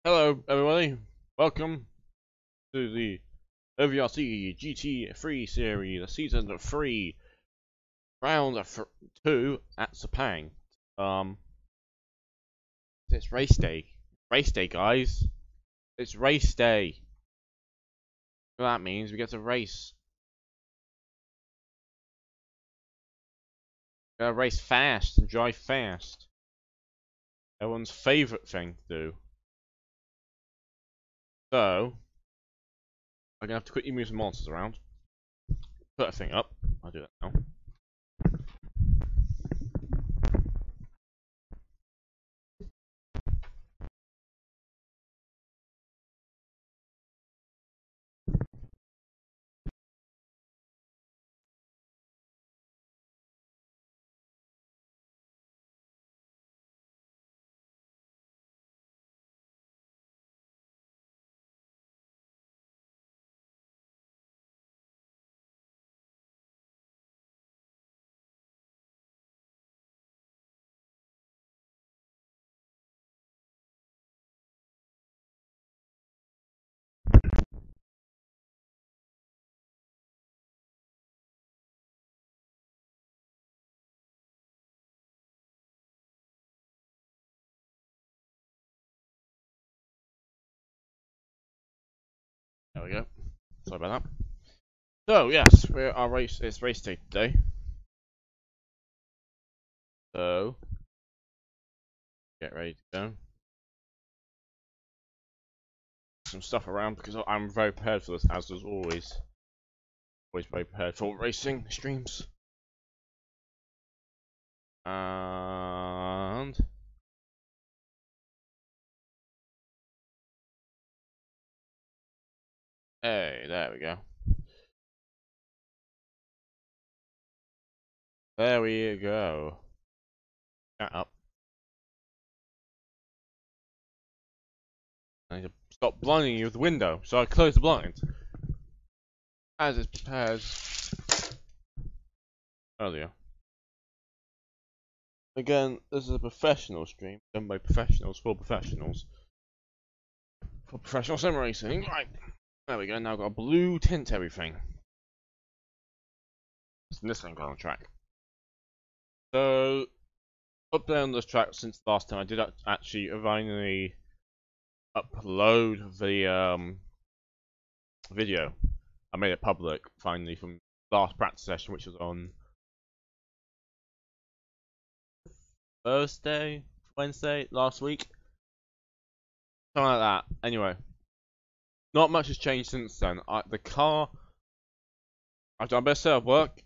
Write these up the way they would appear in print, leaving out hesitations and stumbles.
Hello, everybody. Welcome to the OVRC GT3 series, season 3, round 2 at Sepang. It's race day. Race day, guys. It's race day. What that means, we get to race. We gotta race fast and drive fast. Everyone's favourite thing to do. So, I'm gonna have to quickly move some monsters around. Put a thing up. I'll do that now. There we go. Sorry about that. So yes, it's race day today. So get ready to go. Some stuff around because I'm very prepared for this, as always. Always very prepared for racing streams. And hey, there we go. There we go. Shut up. I need to stop blinding you with the window, so I close the blind. As it's prepared earlier. Again, this is a professional stream done by professionals for professionals. For professional sim racing. Right. There we go, now I've got a blue tint everything. And this thing got on track. So, update on this track since last time. I did actually finally upload the video. I made it public finally from last practice session, which was on Wednesday last week. Something like that. Anyway, not much has changed since then. The car, I've done a bit of work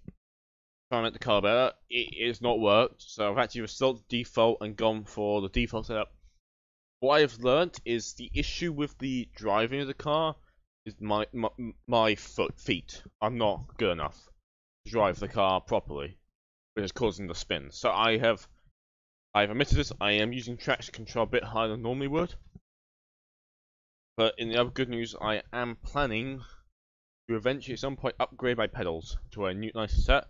trying to make the car better. It has not worked, so I've actually restored the default and gone for the default setup. What I've learnt is the issue with the driving of the car is my feet. I'm not good enough to drive the car properly, which is causing the spin. So I've admitted this. I am using traction control a bit higher than I normally would. But in the other good news, I am planning to eventually at some point upgrade my pedals to a nicer set,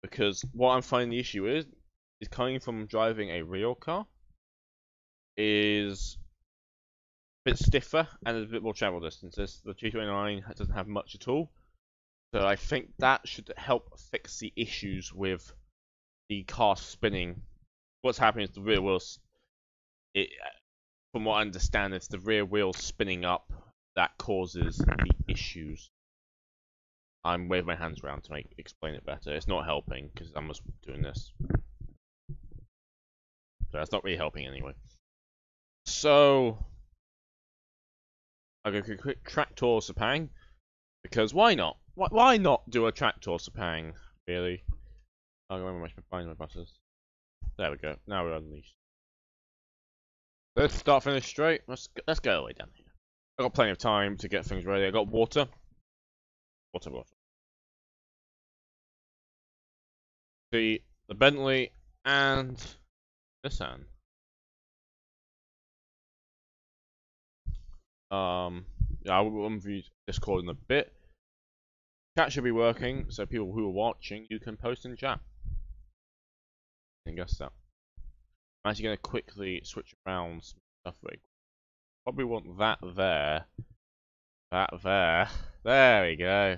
because what I'm finding the issue is coming from driving a real car is a bit stiffer and a bit more travel distances. The G29 doesn't have much at all, so I think that should help fix the issues with the car spinning. What's happening is the rear wheels, from what I understand, it's the rear wheel spinning up that causes the issues. I'm waving my hands around to explain it better. It's not helping because I'm just doing this. So that's not really helping anyway. So I'll go a quick track tour Sepang, because why not? Why not do a track tour Sepang? Really? I'll go find my buttons. There we go. Now we're unleashed. Let's start finish straight. Let's go all the way down here. I've got plenty of time to get things ready. I got water. Water. The Bentley and Nissan. Yeah, I will review Discord in a bit. Chat should be working, so people who are watching, you can post in chat. I guess that. I'm actually going to quickly switch around some stuff. probably want that there. That there. There we go.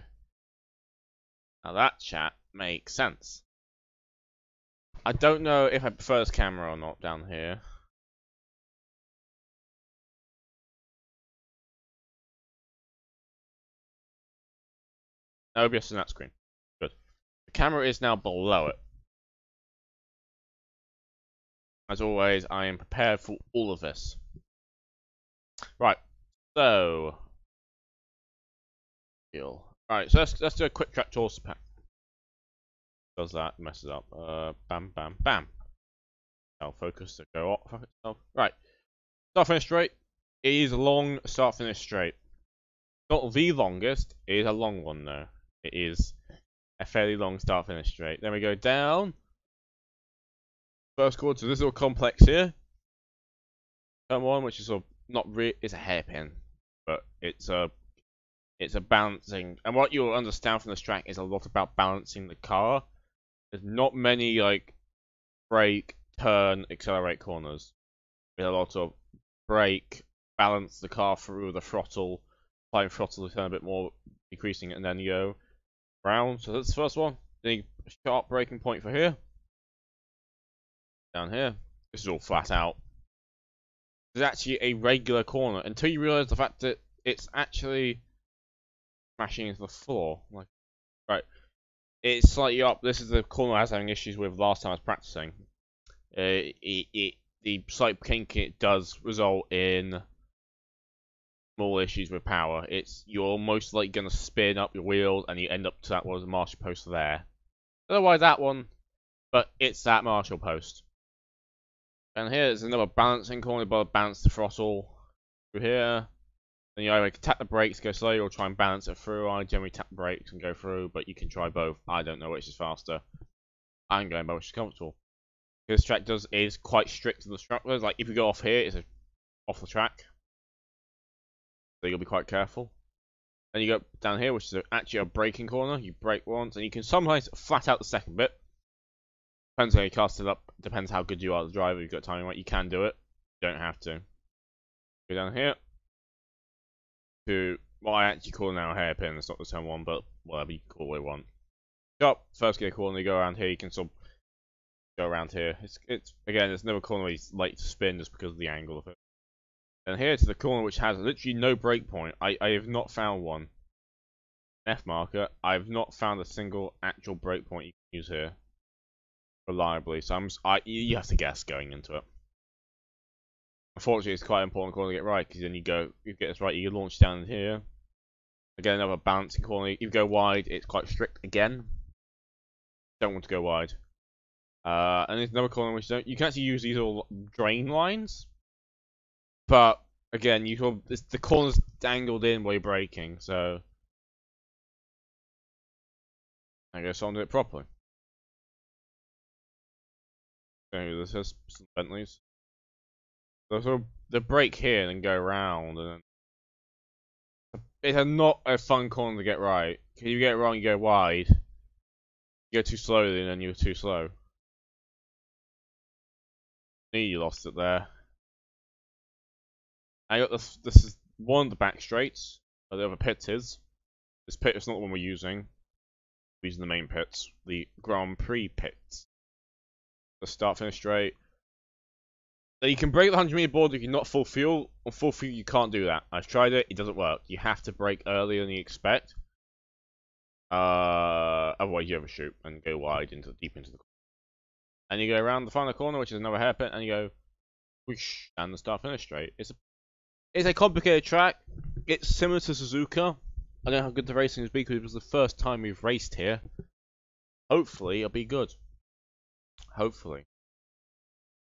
Now that chat makes sense. I don't know if I prefer this camera or not down here. OBS in that screen. Good. The camera is now below it. As always, I am prepared for all of this. Right. So. Right. So let's do a quick track tour Sepang. Does that messes up? Bam, bam, bam. Now focus to go off. Right. Start finish straight. It is a long start finish straight. Not the longest. It is a long one though. It is a fairly long start finish straight. Then we go down. First quarter, this little complex here. Turn one, which is sort of not really, it's a hairpin, but it's a balancing. And what you'll understand from this track is a lot about balancing the car. There's not many like brake, turn, accelerate corners. There's a lot of brake, balance the car through the throttle, applying throttle to turn a bit more, decreasing it, and then you go round. So that's the first one. Then a sharp braking point for here. Down here. This is all flat out. There's actually a regular corner until you realise the fact that it's actually smashing into the floor. Like, right. It's slightly up. This is the corner I was having issues with last time I was practicing. The slight kink it does result in small issues with power. You're most likely gonna spin up your wheels and you end up to that one as a marshal post there. Otherwise that one, but it's that marshal post. And here is another balancing corner, but balance the throttle through here. Then you either tap the brakes, go slowly, or try and balance it through. I generally tap the brakes and go through, but you can try both. I don't know which is faster. I'm going by which is comfortable. This track is quite strict to the structures. Like if you go off here, it's off the track. So you'll be quite careful. Then you go down here, which is actually a braking corner. You brake once, and you can sometimes flat out the second bit. Depends how you cast it up. Depends how good you are as a driver. If you've got timing right, you can do it. You don't have to. Go down here to what I actually call now a hairpin. It's not the turn one, but whatever you call it, one. Up first gear corner. You go around here. You can sort of go around here. It's again. There's never corner where you like to spin just because of the angle of it. And here to the corner which has literally no brake point. I have not found one. F marker. I've not found a single actual brake point you can use here reliably. So you have to guess going into it. Unfortunately, it's quite important corner to get right because then you get this right. You launch down here. Again, another balancing corner. If you go wide, it's quite strict again. Don't want to go wide. And there's another corner which you can actually use these all drain lines. But again, the corner's dangled in while you're braking, so I guess I'll do it properly. So this has some Bentleys. So sort of the brake here and then go around, and then it's not a fun corner to get right. If you get it wrong, you go wide. You go too slowly, and then you're too slow. You lost it there. I got this. This is one of the back straights. The other pit is. This pit is not the one we're using. We're using the main pits, the Grand Prix pits. The start finish straight. Now you can brake the 100-meter board if you're not full fuel. On full fuel, you can't do that. I've tried it. It doesn't work. You have to brake earlier than you expect. Otherwise, you overshoot and go wide deep into the corner. And you go around the final corner, which is another hairpin, and you go whoosh, and the start finish straight. It's a complicated track. It's similar to Suzuka. I don't know how good the racing has been because it was the first time we've raced here. Hopefully, it'll be good. Hopefully.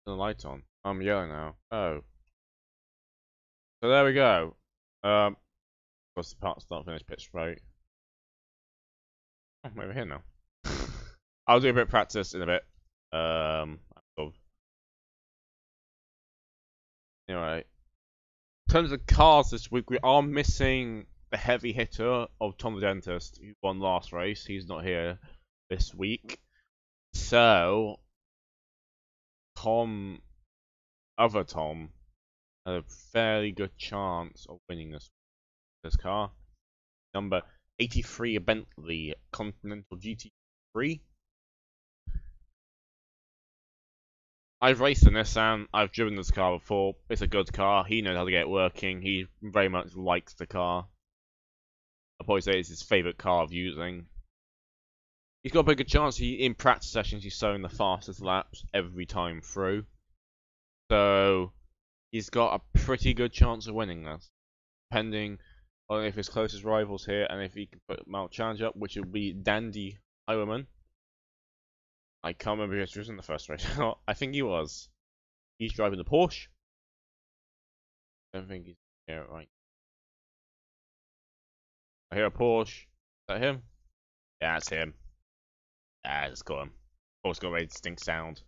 Turn the lights on. I'm yellow now. Oh. So there we go. What's the part start finish pit straight? Oh, I'm over here now. I'll do a bit of practice in a bit. Anyway. In terms of cars this week, we are missing the heavy hitter of Tom the Dentist, who won last race. He's not here this week. So, other Tom, had a fairly good chance of winning this car. Number 83, a Bentley Continental GT3. I've raced a Nissan. I've driven this car before. It's a good car. He knows how to get it working. He very much likes the car. I'd probably say it's his favourite car of using. He's got a pretty good chance. In practice sessions, he's showing the fastest laps every time through. So he's got a pretty good chance of winning this, depending on if his closest rival's here and if he can put Mount Challenge up, which will be Dandy Highwayman. I can't remember if he was in the first race or not. I think he was. He's driving the Porsche. I don't think he's here right. I hear a Porsche. Is that him? Yeah, it's him. Yeah, it's got him. Porsche got a very distinct sound.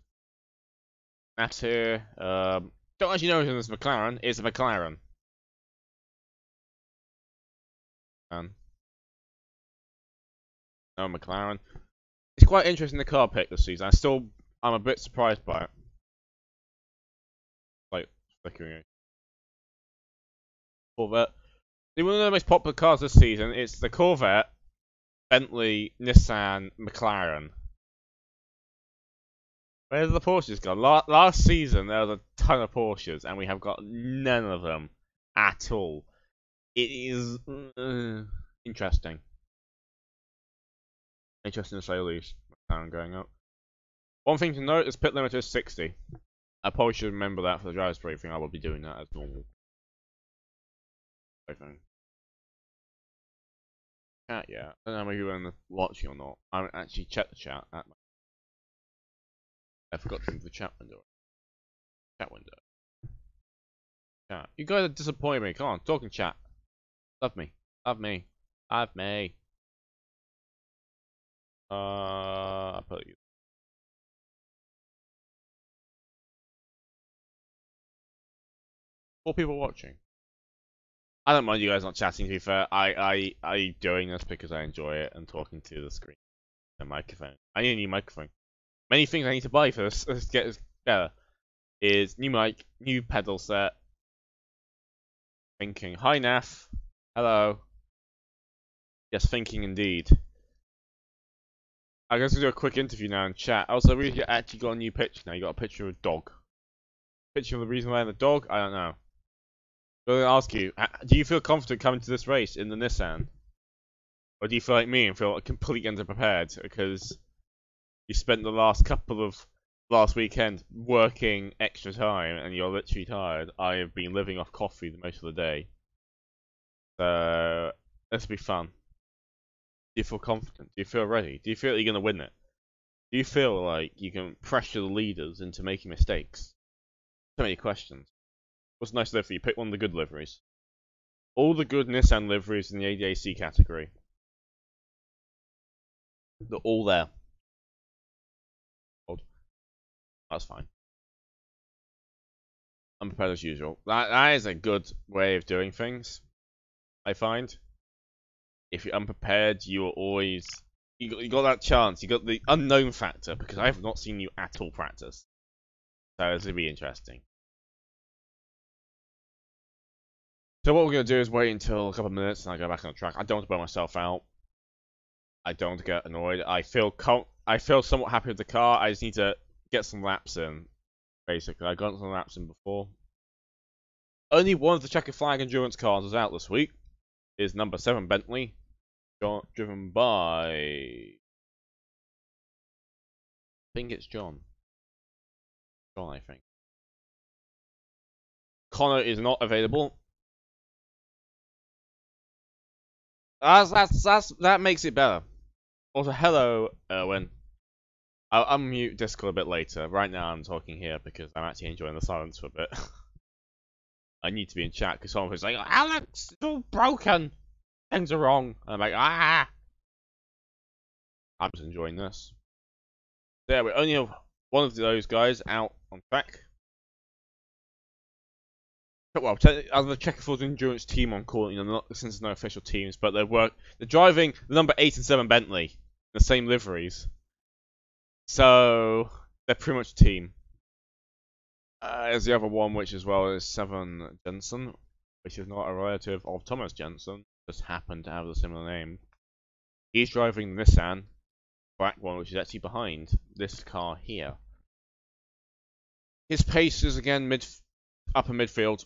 That's here. Don't actually know if it's a McLaren. It's a McLaren. No McLaren. It's quite interesting the car pick this season. I'm a bit surprised by it. Like flickering. Corvette. One of the most popular cars this season. It's the Corvette, Bentley, Nissan, McLaren. Where's the Porsches gone? Last season there was a ton of Porsches, and we have got none of them at all. It is interesting. Interesting to say the least. McLaren going up. One thing to note is pit limit is 60. I probably should remember that for the driver's briefing. I will be doing that as normal. Chat, yeah. I don't know if you were watching or not. I haven't actually checked the chat. I forgot to move the chat window. Chat window. Chat. You guys are disappointing me. Come on, talk in chat. Love me. Love me. Love me. I put you. Four people watching. I don't mind you guys not chatting, to be fair. I doing this because I enjoy it and talking to the screen. The microphone. I need a new microphone. Many things I need to buy for this to get this better. Is new mic, new pedal set. Thinking. Hi Naf. Hello. Yes, thinking indeed. I guess we'll do a quick interview now in chat. Also, we actually got a new picture now. You got a picture of a dog. Picture of the reason why I have a dog? I don't know. I'm going to ask you, do you feel confident coming to this race in the Nissan? Or do you feel like me and feel completely underprepared because you spent the last weekend working extra time and you're literally tired? I have been living off coffee the most of the day. So, this will be fun. Do you feel confident? Do you feel ready? Do you feel like you're going to win it? Do you feel like you can pressure the leaders into making mistakes? So many questions. What's a nice livery? You pick one of the good liveries. All the good Nissan liveries in the ADAC category. They're all there. That's fine. Unprepared as usual. That is a good way of doing things, I find. If you're unprepared, you are always... You got that chance. You got the unknown factor, because I have not seen you at all practice. So this will be interesting. So what we're going to do is wait until a couple of minutes and I go back on the track. I don't want to burn myself out. I don't want to get annoyed. I feel somewhat happy with the car. I just need to get some laps in, basically. I got some laps in before. Only one of the checkered flag endurance cars is out this week. Is number 7 Bentley, driven by... I think it's John. John, I think. Connor is not available. That makes it better. Also, hello, Erwin. I'll unmute Discord a bit later. Right now, I'm talking here because I'm actually enjoying the silence for a bit. I need to be in chat because someone was like, Alex, it's all broken. Things are wrong. And I'm like, ah. I'm just enjoying this. There, we only have one of those guys out on track. Well, the Checkerford Endurance team on call, since there's no official teams, but they're driving the number 8 and 7 Bentley, the same liveries. So they're pretty much a team. There's the other one, which as well is Seven Jensen, which is not a relative of Thomas Jensen, just happened to have a similar name. He's driving the Nissan, black one, which is actually behind this car here. His pace is again upper midfield.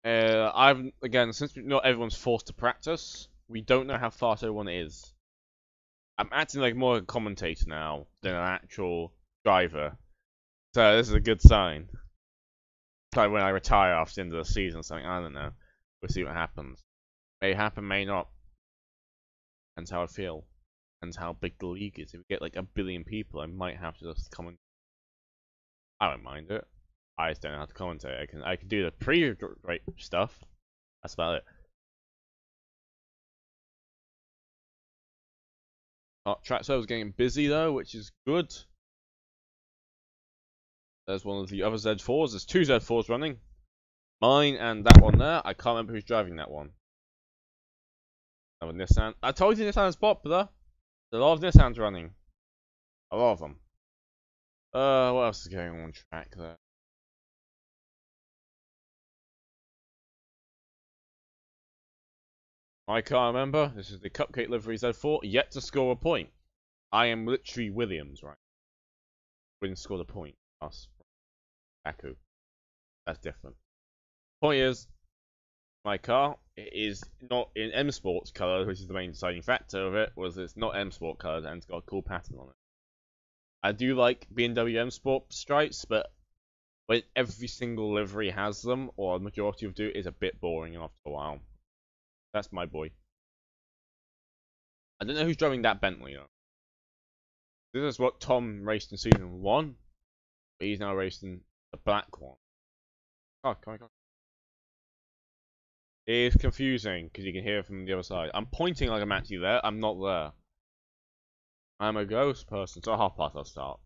Since not everyone's forced to practice, we don't know how fast everyone is. I'm acting like more a commentator now than an actual driver, so this is a good sign. Like when I retire after the end of the season or something, I don't know. We'll see what happens. May happen, may not. Depends how I feel. Depends how big the league is. If we get like 1 billion people, I might have to just comment. I don't mind it. I just don't know how to commentate. I can do the pre-race stuff. That's about it. Track server's getting busy though, which is good. There's one of the other Z4s. There's 2 Z4s running. Mine and that one there. I can't remember who's driving that one. Another Nissan. I told you Nissan is popular. There's a lot of Nissans running. A lot of them. What else is going on track there? I can't remember. This is the Cupcake Livery Z4. Yet to score a point. I am literally Williams, right? We didn't score the point. Us. Aku. That's different. Point is, my car is not in M Sports colours, which is the main deciding factor of it, was it's not M Sport colours and it's got a cool pattern on it. I do like BMW M Sport stripes, but when every single livery has them, or a majority of do, it's a bit boring after a while. That's my boy. I don't know who's driving that Bentley though. This is what Tom raced in season 1, but he's now racing the black one. Oh, come on. It's confusing because you can hear it from the other side. I'm pointing like I'm actually there. I'm not there. I'm a ghost person, so half past I'll start.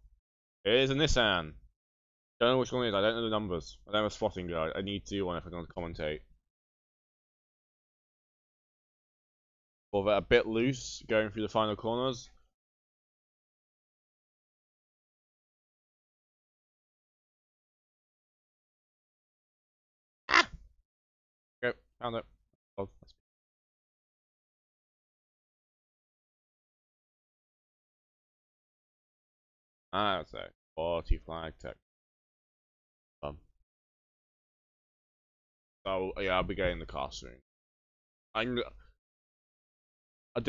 It is a Nissan. Don't know which one it is. I don't know the numbers. I don't have a spotting guide. I need to do one if I'm going to commentate. Or they're a bit loose going through the final corners. Ah! Okay, found it. Oh, that's it. 40 flag tech. So yeah, I'll be getting the car soon. I don't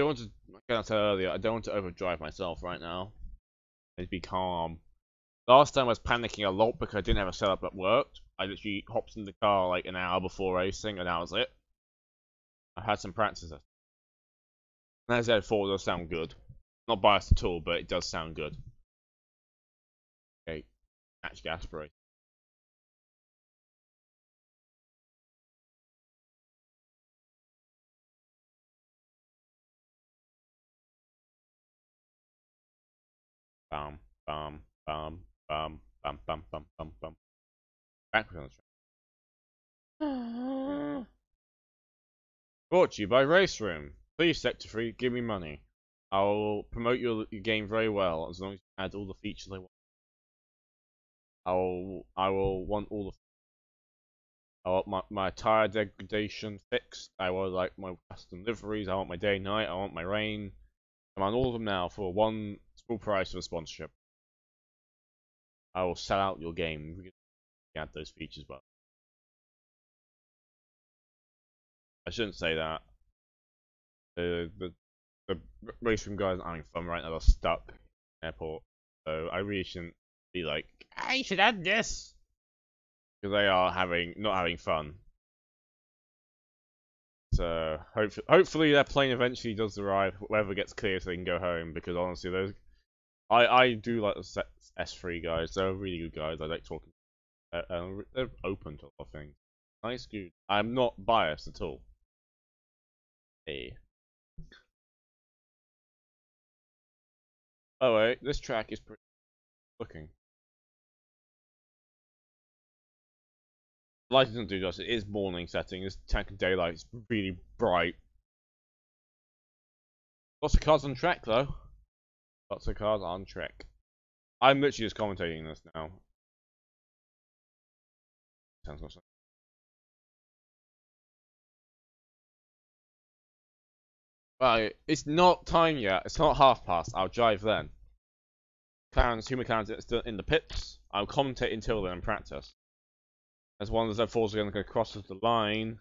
want to. Like I said earlier, I don't want to overdrive myself right now. I need to be calm. Last time I was panicking a lot because I didn't have a setup that worked. I literally hopped in the car like an hour before racing, and that was it. I had some practice. And as I thought, it does sound good. Not biased at all, but it does sound good. Okay, actually aspirate. Bam, bam, bam, bam, bam, bam, bam, bam, bam. Backwards on the track. Brought to you by Race Room. Please, Sector 3, give me money. I'll promote your game very well as long as you add all the features I want. I will want all the. I want my tire degradation fixed. I want like my custom liveries. I want my day night. I want my rain. I want all of them now for one small price of a sponsorship. I will sell out your game. We can add those features, but I shouldn't say that. The race room guys aren't having fun right now. They're stuck in the airport, so I really shouldn't be like, I should add this, because they are not having fun. So hopefully their plane eventually does arrive, weather gets clear, so they can go home. Because honestly, I do like the S3 guys. They're really good guys. I like talking. They're open to a lot of things. Nice, good. I'm not biased at all. Hey. Oh wait, this track is pretty looking. Light doesn't do justice. It is morning setting. This tank of daylight is really bright. Lots of cars on track though. Lots of cars on track. I'm literally just commentating this now. Sounds awesome. Right, it's not time yet. It's not past. I'll drive then. Two mechanics in the pits. I'll commentate until then and practice. As one of the Z4s are going to go across the line.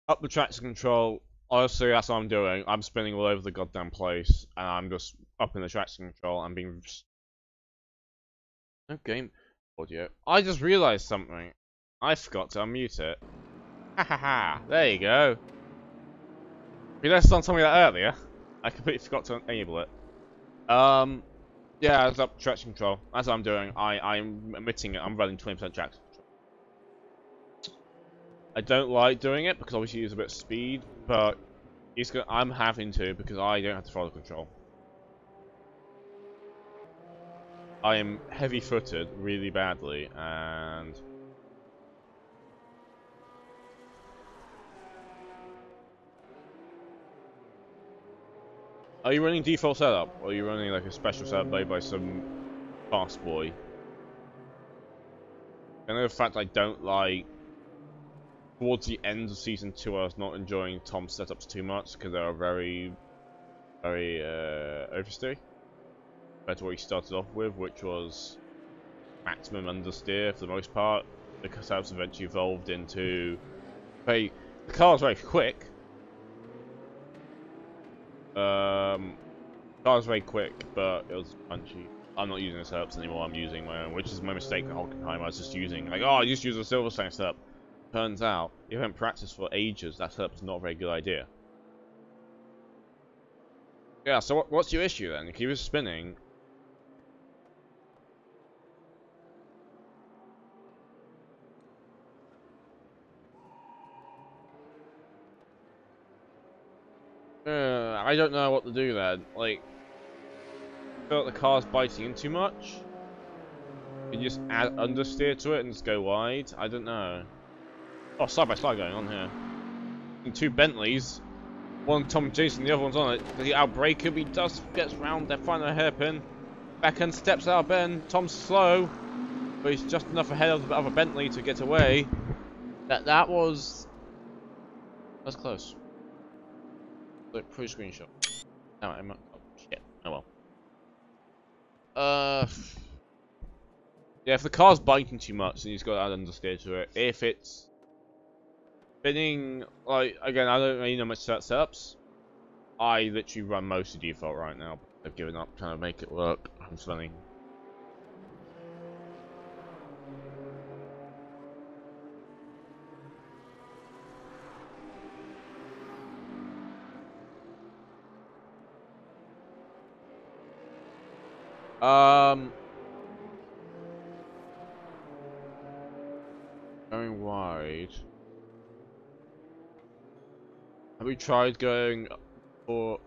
Up the traction control. Honestly, that's what I'm doing. I'm spinning all over the goddamn place, and I'm just up in the traction control and being. No game audio. I just realised something. I forgot to unmute it. Ha ha ha! There you go. If you noticed on something like that earlier, I completely forgot to enable it. Yeah, it's up traction control. That's what I'm doing. I'm emitting it. I'm running 20% traction control. I don't like doing it because obviously you use a bit of speed, but I'm having to because I don't have to follow control. I am heavy-footed really badly, and are you running default setup, or are you running like a special setup made by some fast boy? I know the fact I don't like. Towards the end of season 2, I was not enjoying Tom's setups too much because they were very, very oversteer compared to what he started off with, which was maximum understeer for the most part. The setups eventually evolved into the car was very quick. Car was very quick, but it was punchy. I'm not using the setups anymore. I'm using my own, which is my mistake the whole time. I was just using like, oh, I just use a Silverstone setup. Turns out, if you haven't practiced for ages, that setup's not a very good idea. Yeah, so what's your issue then? If he was spinning. I don't know what to do then. Like, I feel like the car's biting in too much. You just add understeer to it and just go wide. I don't know. Oh, side by side going on here. And two Bentleys. One Tom Jason, the other one's on it. Does he outbrake him? He does, gets round, they're finding a hairpin. Back end steps out Ben. Tom's slow, but he's just enough ahead of the other Bentley to get away. That was close. Like pre-screenshot. Oh, oh shit. Oh well. Yeah, if the car's biting too much, then he's got to add understeer to it. If it's spinning, like, again, I don't really know much setups. I literally run most of default right now. I've given up trying to make it work. I'm spinning. Going wide. Have we tried going for?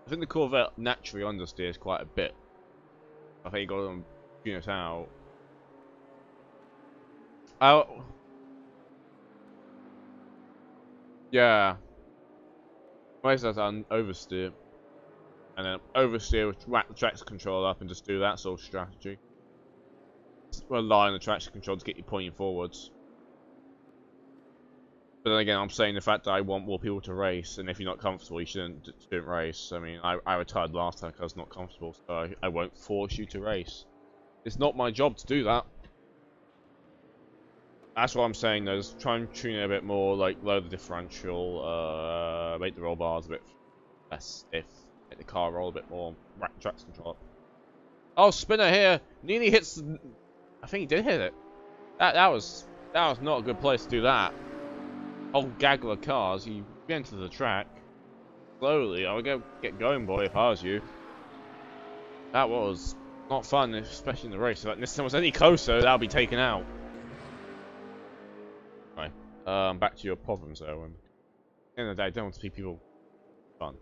I think the Corvette naturally understeers quite a bit. I think you got to tune it out. Oh, yeah. Most of that oversteer, and then oversteer with whack the traction control up and just do that sort of strategy. Rely on the traction control to get you pointing forwards. But then again, I'm saying the fact that I want more people to race, and if you're not comfortable, you shouldn't race. I mean, I retired last time because I was not comfortable, so I won't force you to race. It's not my job to do that. That's what I'm saying, though. Just try and tune it a bit more, like lower the differential, make the roll bars a bit less stiff, make the car roll a bit more, rack the traction control up. Oh, spinner here! Nearly hits. I think he did hit it. That was not a good place to do that. Whole gaggle of cars, you get into the track slowly. I would get going, boy, if I was you. That was not fun, especially in the race. If this time was any closer, that'll be taken out. Right, back to your problems though. At the end of the day, I don't want to see people fun.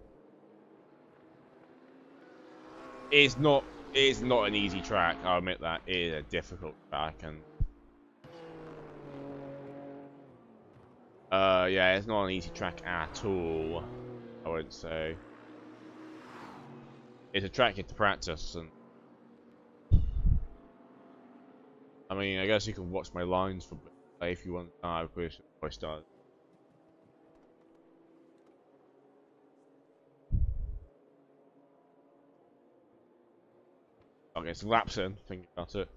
It's not an easy track. I'll admit that. It is a difficult track, and yeah, it's not an easy track at all. I would say it's a track you have to practice, and I mean, I guess you can watch my lines for play if you want. I wish I started. Okay, it's laps in. Think about it.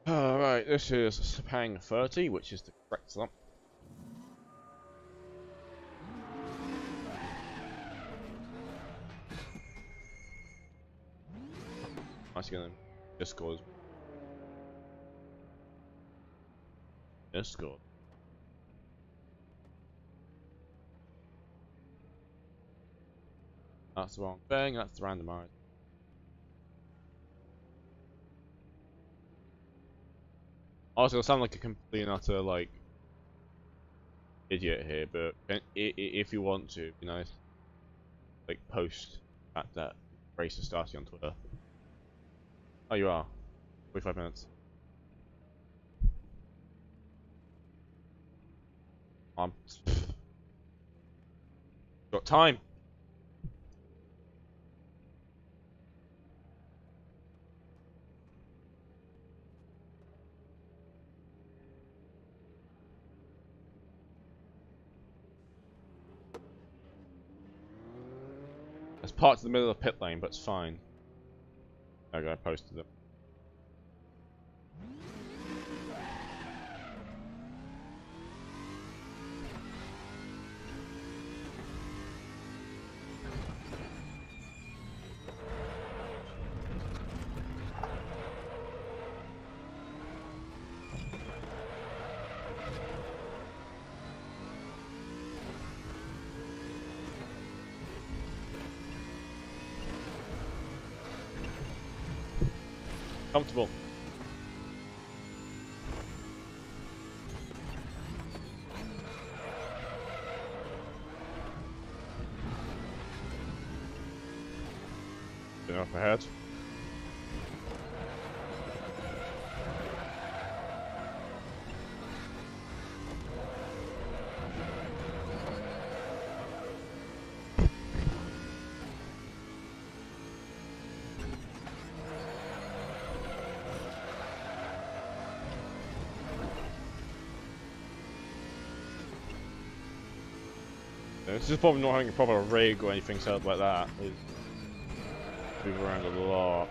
Alright, this is Sepang 30, which is the correct lap. Actually, gonna Discord. Discord. That's the wrong thing. That's the randomizer. Also, I sound like a complete and utter like idiot here, but if you want to, be nice. Like post at that race is starting on Twitter. Oh, you are. 45 minutes. Got time. It's parked in the middle of the pit lane, but it's fine. Okay, I posted it. Comfortable. Been up ahead. This is probably not having a proper rig or anything set up like that. It's move around a lot.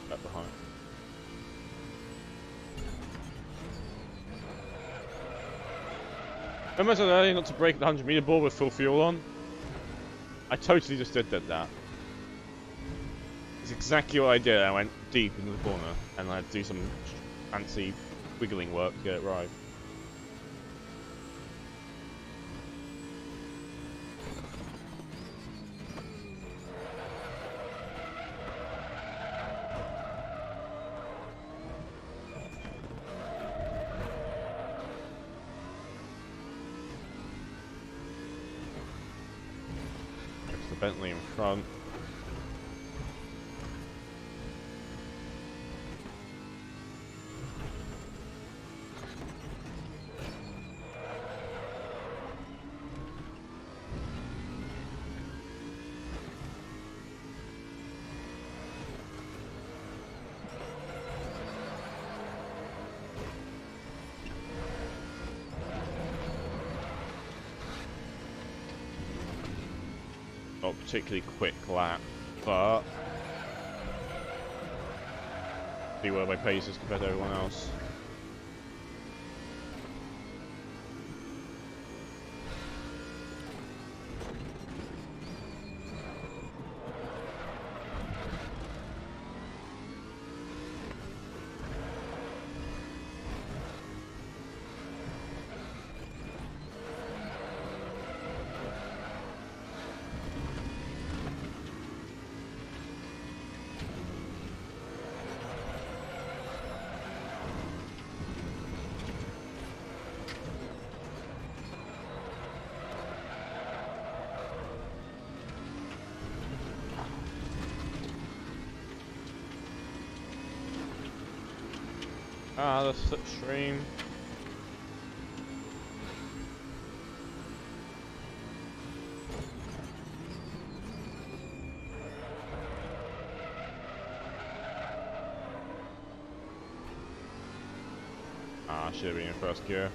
Back behind. Remember I said earlier not to break the 100-meter ball with full fuel on? I totally just did that. It's exactly what I did. I went deep into the corner and I had to do some fancy wiggling work to get it right. Bentley in front. Not particularly quick lap, but see where my pace is compared to everyone else. Ah, the slipstream. Ah, should have been in first gear.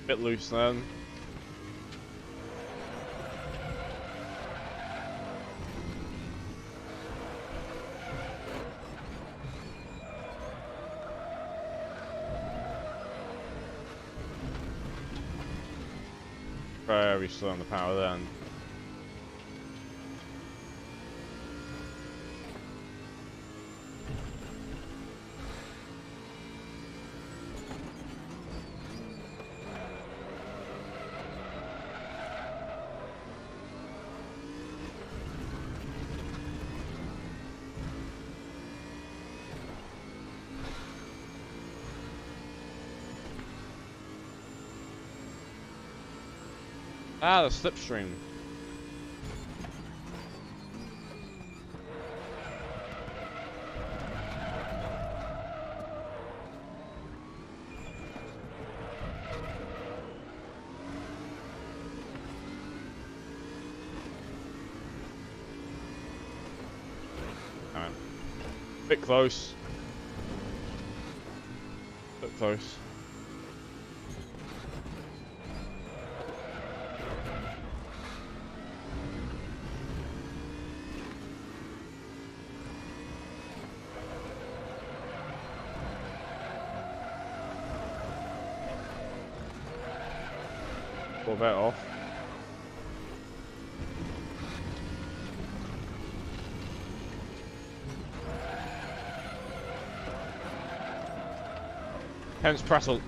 Bit loose then. Very slow on the power then. Ah, the slipstream. Alright. Bit close. Bit close. Pull that off. Hence practice.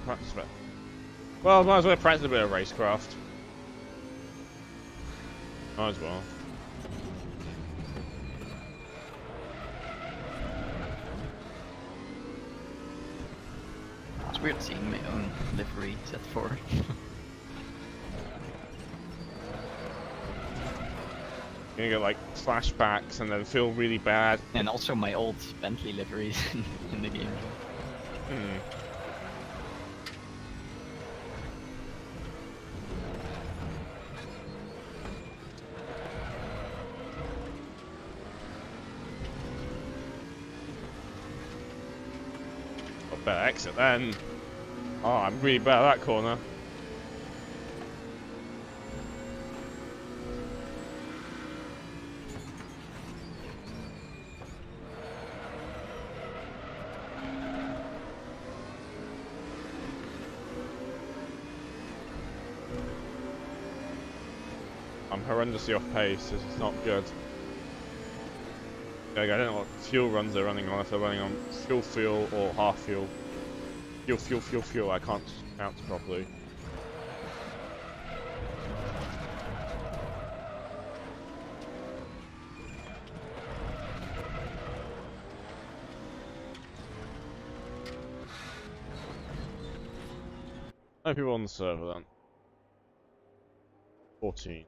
Well, might as well practice a bit of racecraft. Might as well. It's weird seeing my own livery set for. You're gonna get like flashbacks and then feel really bad. And also my old Bentley liveries in the game. Hmm. Got better exit then. Oh, I'm really bad at that corner. I'm horrendously off pace, this is not good. Okay, I don't know what fuel runs they're running on, if they're running on fuel or half fuel. Fuel, I can't count properly. How many people on the server then? 14.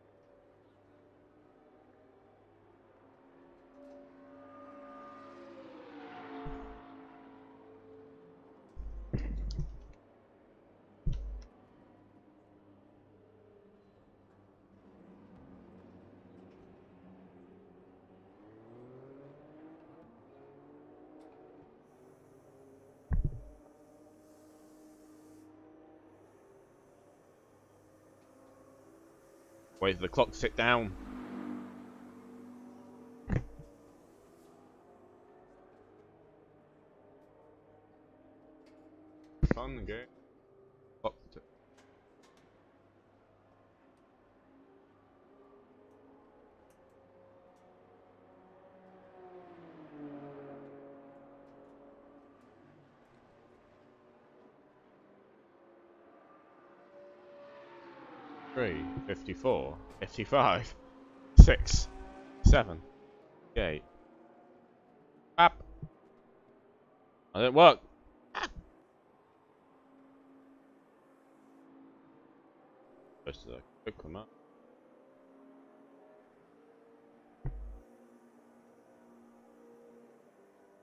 Wait for the clock to tick down. Fun and game. Clock to tick. Three, 54, 55, 6, 7, 8. Up. That didn't work. Just a quick one up.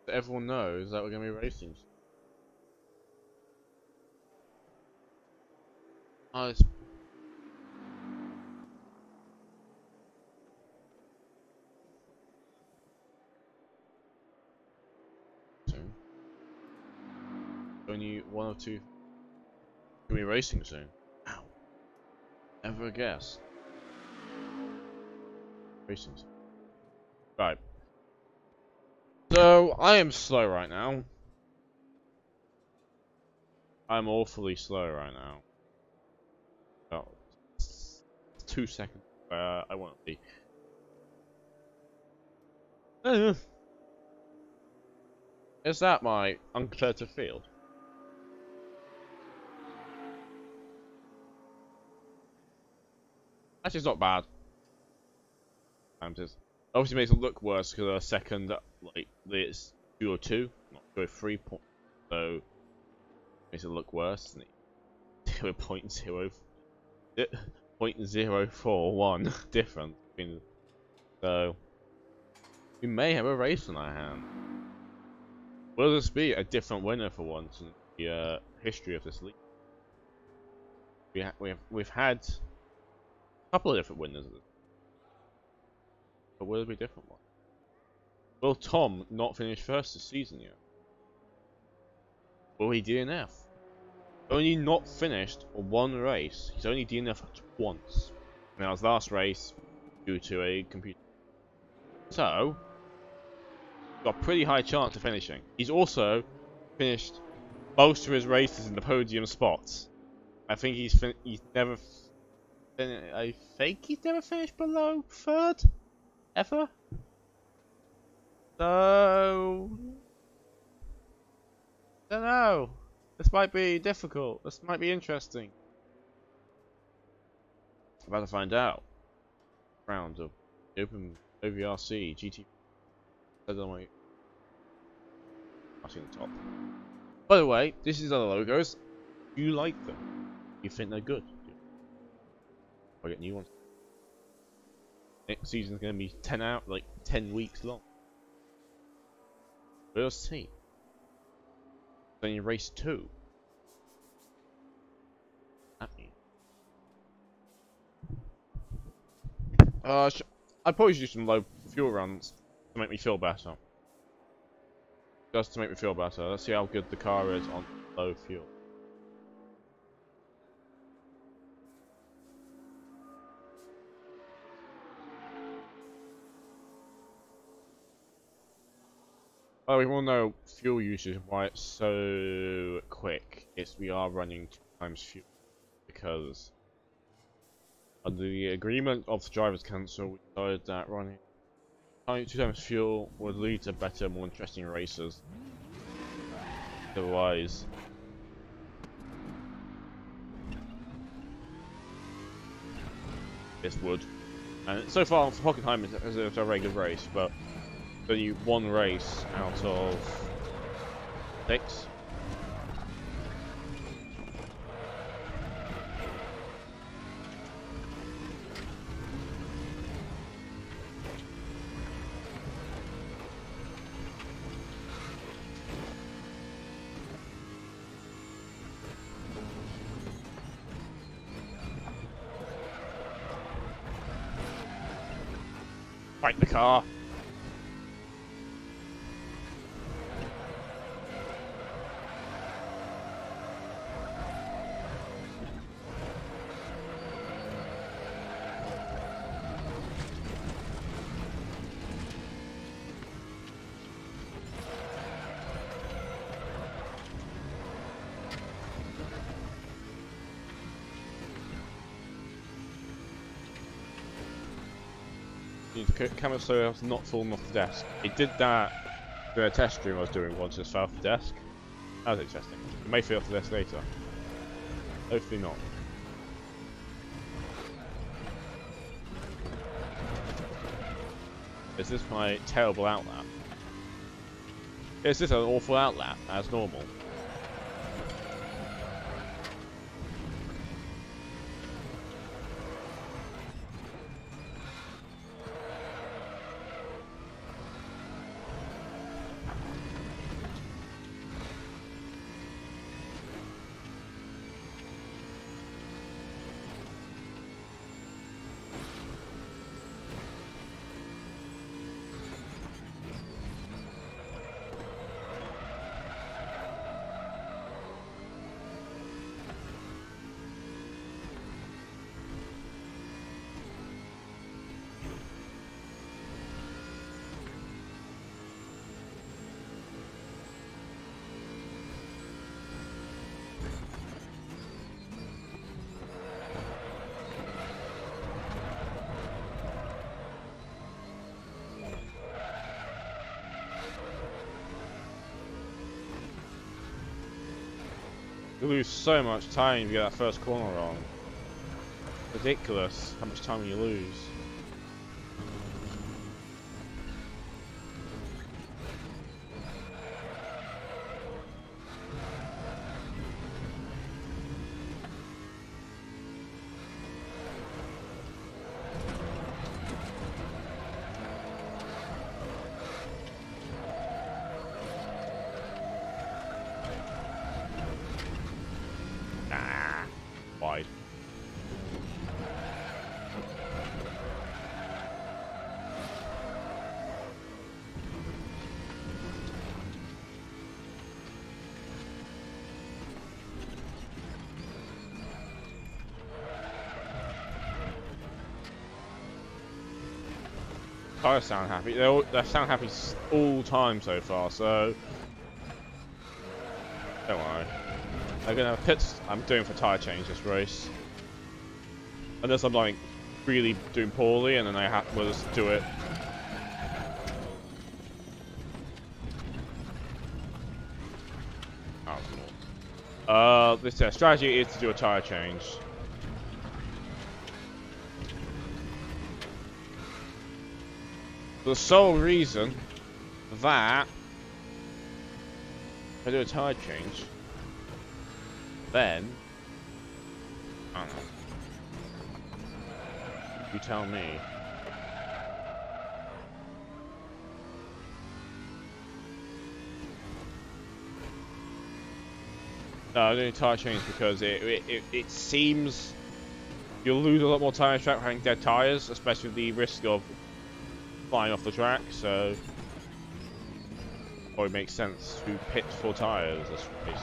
Everyone knows that we're going to be racing. Oh, it's soon. Only one or two will be racing soon. Ow. Never guess. Racing soon. Right. So, I am slow right now. I'm awfully slow right now. Oh, 2 seconds. I won't be. Is that my uncompetitive field? Actually, it's not bad. Obviously makes it look worse because second, like, it's 202, not 203 point, so makes it look worse. 0.041 difference. So we may have a race in our hand. Will this be a different winner for once in the history of this league? We've had a couple of different winners of this. But will it be a different one? Will Tom not finish first this season yet? Will he DNF? Only not finished on one race. He's only DNF'd once. Now his last race due to a computer. So, got a pretty high chance of finishing. He's also finished most of his races in the podium spots. I think he's never. I think he's never finished below third. Ever? So, don't know. This might be difficult. This might be interesting. I'm about to find out. Round of open OVRC GT3. I don't know. I've seen the top. By the way, this is other logos. Do you like them? You think they're good? I get new ones. Next season's gonna be 10 weeks long. We'll see. Then you race 2. That means. I'd probably do some low fuel runs to make me feel better. Just to make me feel better. Let's see how good the car is on low fuel. Well, we all know fuel usage and why it's so quick. We are running 2 times fuel because under the agreement of the Drivers' Council, we decided that running 2 times fuel would lead to better, more interesting races. Otherwise, this would. And so far, for Hockenheim, it's a very good race, but only 1 race out of 6. Fight the car. Camera so I was not falling off the desk. It did that during a test stream I was doing once, just fell off the desk. That was interesting. It may fall off the desk later. Hopefully not. Is this my terrible outlap? Is this an awful outlap as normal? You lose so much time if you get that first corner wrong. Ridiculous how much time you lose. Wide. Tires sound happy. They sound happy all time so far, so don't worry. I'm gonna have pits I'm doing for tyre change this race. Unless I'm like really doing poorly and then I have to just do it. Oh, this strategy is to do a tyre change. For the sole reason that if I do a tyre change, then I don't know. You tell me. No, I'm doing tyre change because it seems you'll lose a lot more time on track having dead tyres, especially with the risk of flying off the track. So, it makes sense to pit for tyres this race.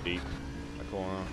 Deep the corner.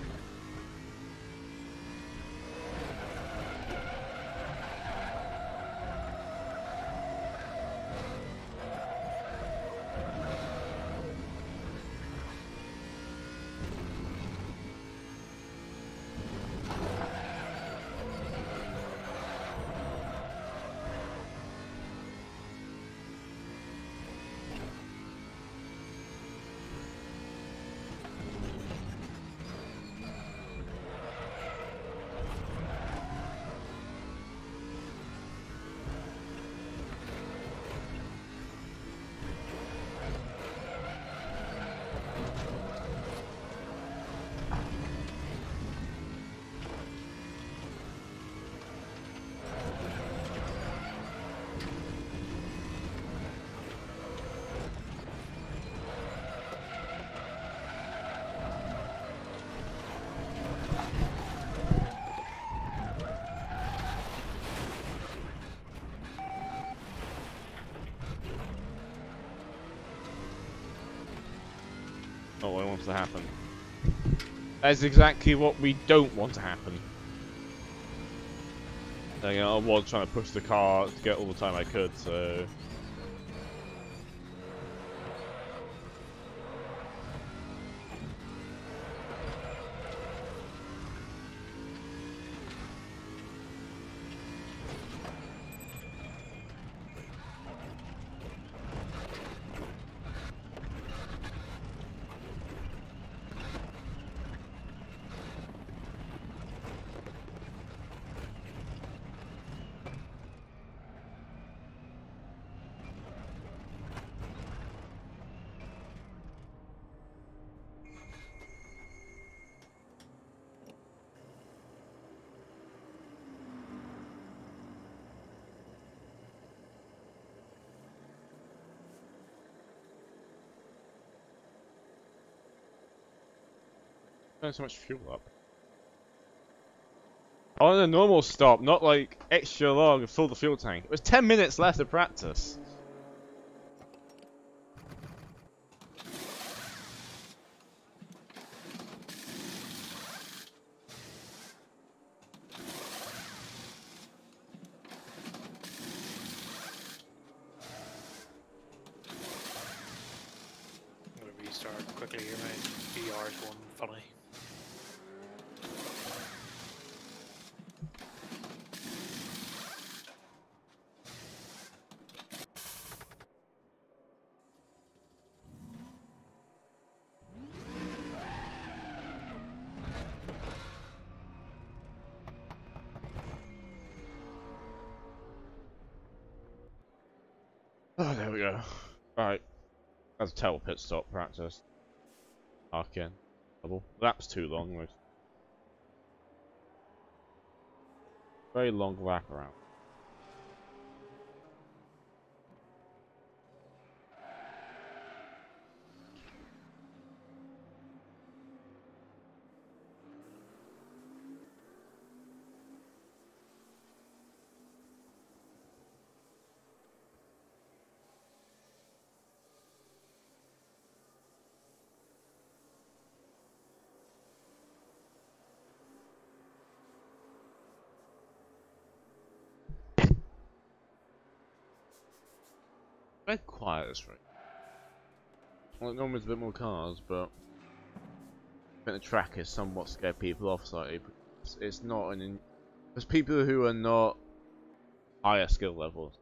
Not what wants to happen. That's exactly what we don't want to happen. You know, I was trying to push the car to get all the time I could, so... Not so much fuel up. On a normal stop, not like extra long and fill the fuel tank. It was 10 minutes left to practice. I'm gonna restart quickly here, my VR is going funny. Oh, there we go. Right. That's a terrible pit stop practice. Arc in. Double. Lap's too long. Like, very long wrap around. Very quiet this race. Well, normally there's a bit more cars, but I think the track is somewhat scared people off slightly. It's not an. There's people who are not higher skill levels.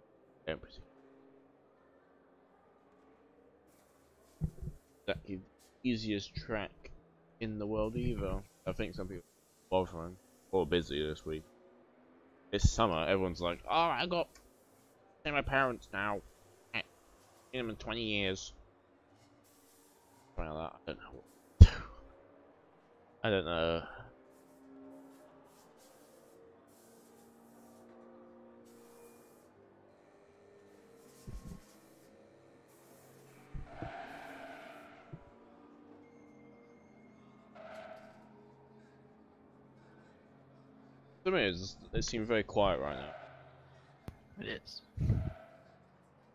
That the easiest track in the world either. I think some people are bothering or busy this week. It's summer. Everyone's like, "Oh, I got my parents now. I've seen them in 20 years." Something like that. I don't know. I don't know. The thing is, it seems very quiet right now. It is.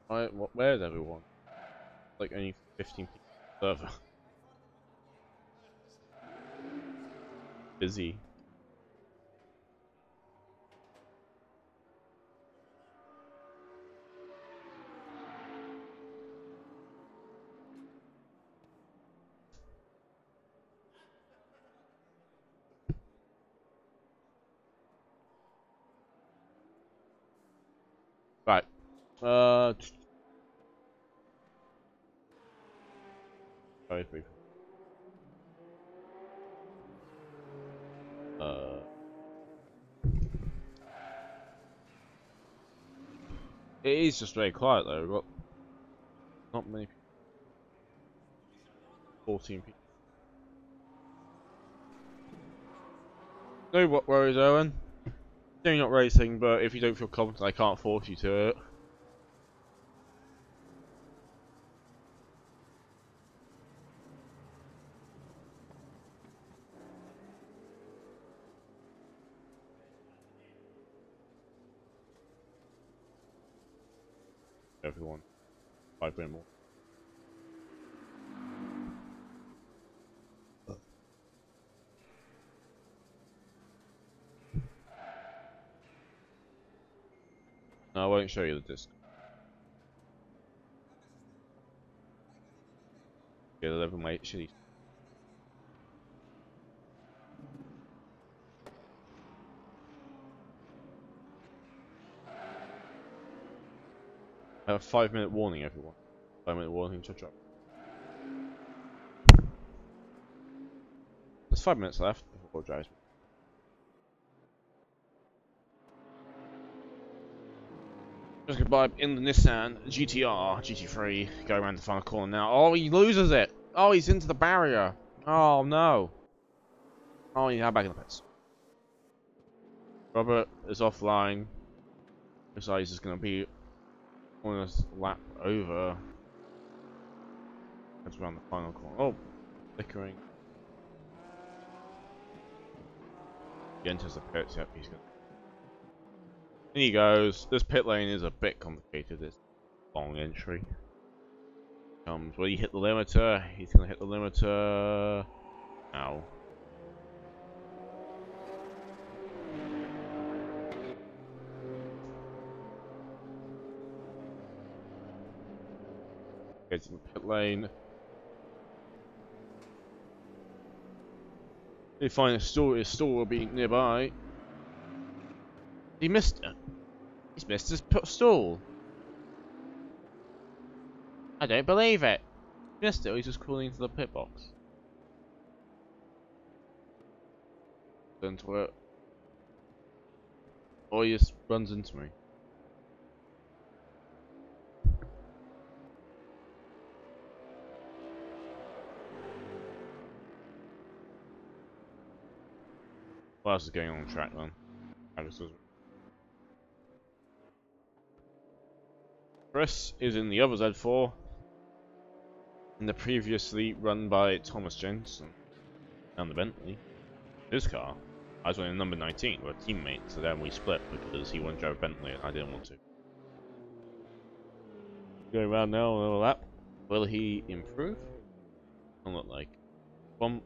Where's everyone? Like only 15 people on the server. Busy. Right. Very brief. It is just very quiet though. We've got not many people. 14 people. No worries, Owen. You're not racing, but if you don't feel confident, I can't force you to it. Everyone. 5 minutes more. No, I won't show you the disc. Get 11 mate, shitty. I have a 5-minute warning, everyone. 5-minute warning, chop chop. There's 5 minutes left before it drives me. Just goodbye in the Nissan GTR, GT3, go around the final corner now. Oh, he loses it! Oh, he's into the barrier! Oh no! Oh, he's now back in the pits. Robert is offline. Looks like he's just gonna be on a lap over. That's around the final corner. Oh, flickering. He enters the pits, yep, he's gonna. In he goes. This pit lane is a bit complicated. It's a long entry. Comes when you hit the limiter, he's gonna hit the limiter. Ow. Gets in the pit lane. They find his stall will be nearby. He missed it. He's missed his stall. I don't believe it. He missed it. He's just crawling into the pit box. Into it. Or he just runs into me. What else is going on the track then? Chris is in the other Z4, in the previously run by Thomas Jensen and the Bentley. His car, I was running number 19, we're teammates, so then we split because he wanted to drive Bentley and I didn't want to. Going around now, another lap. Will he improve? Doesn't look like. I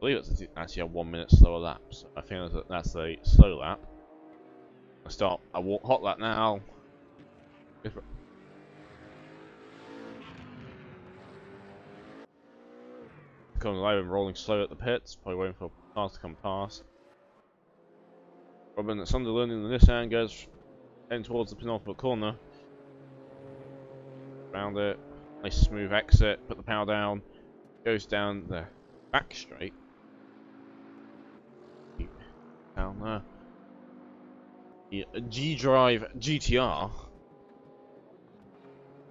believe it's actually a 1 minute slower lap, so I think that's a slow lap. I start a hot lap now. Coming alive and rolling slow at the pits, probably waiting for cars to come past. Robin at Sunderland in the Nissan goes heading towards the penultimate corner. Round it, nice smooth exit, put the power down, goes down the back straight. Down there. The G-Drive GTR.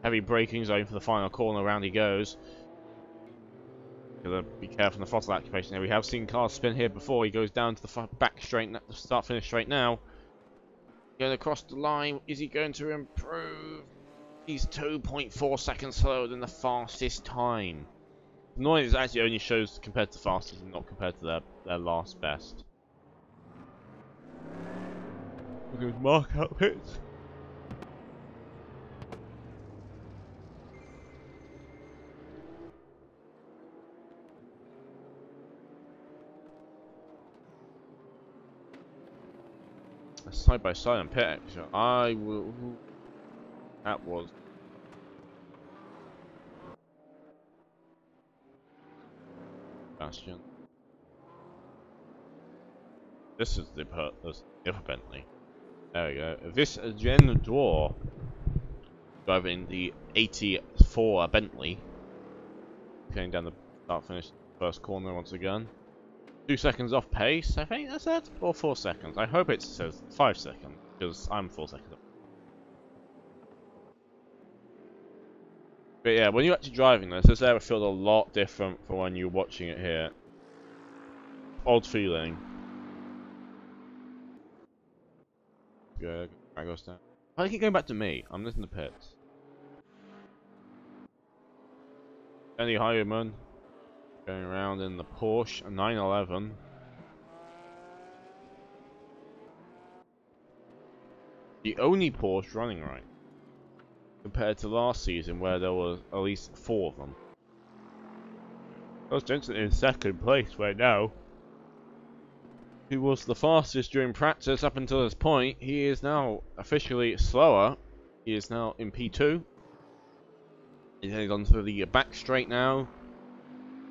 Heavy braking zone for the final corner, round he goes. Gotta be careful in the throttle activation here. We have seen cars spin here before. He goes down to the back straight, the start finish straight now. Going across the line. Is he going to improve? He's 2.4 seconds slower than the fastest time. The noise actually only shows compared to fastest and not compared to their last best. We're going to mark out pits. Side by side on pit action. I will. That was. Bastion. This is the other Bentley. There we go. This Gen Door driving the 84 Bentley. Going down the start finish first corner once again. 2 seconds off pace, I think that's it? Or 4 seconds. I hope it says 5 seconds, because I'm 4 seconds off. But yeah, when you're actually driving this area feels a lot different from when you're watching it here. Odd feeling. Good. I goes down. Why do you keep going back to me? I'm listening to pits. Any Highwayman. Going around in the Porsche 911. The only Porsche running right. Compared to last season where there was at least 4 of them. Those Jensen in second place right now. who was the fastest during practice up until this point, he is now officially slower. He is now in P2. He's heading on to the back straight now.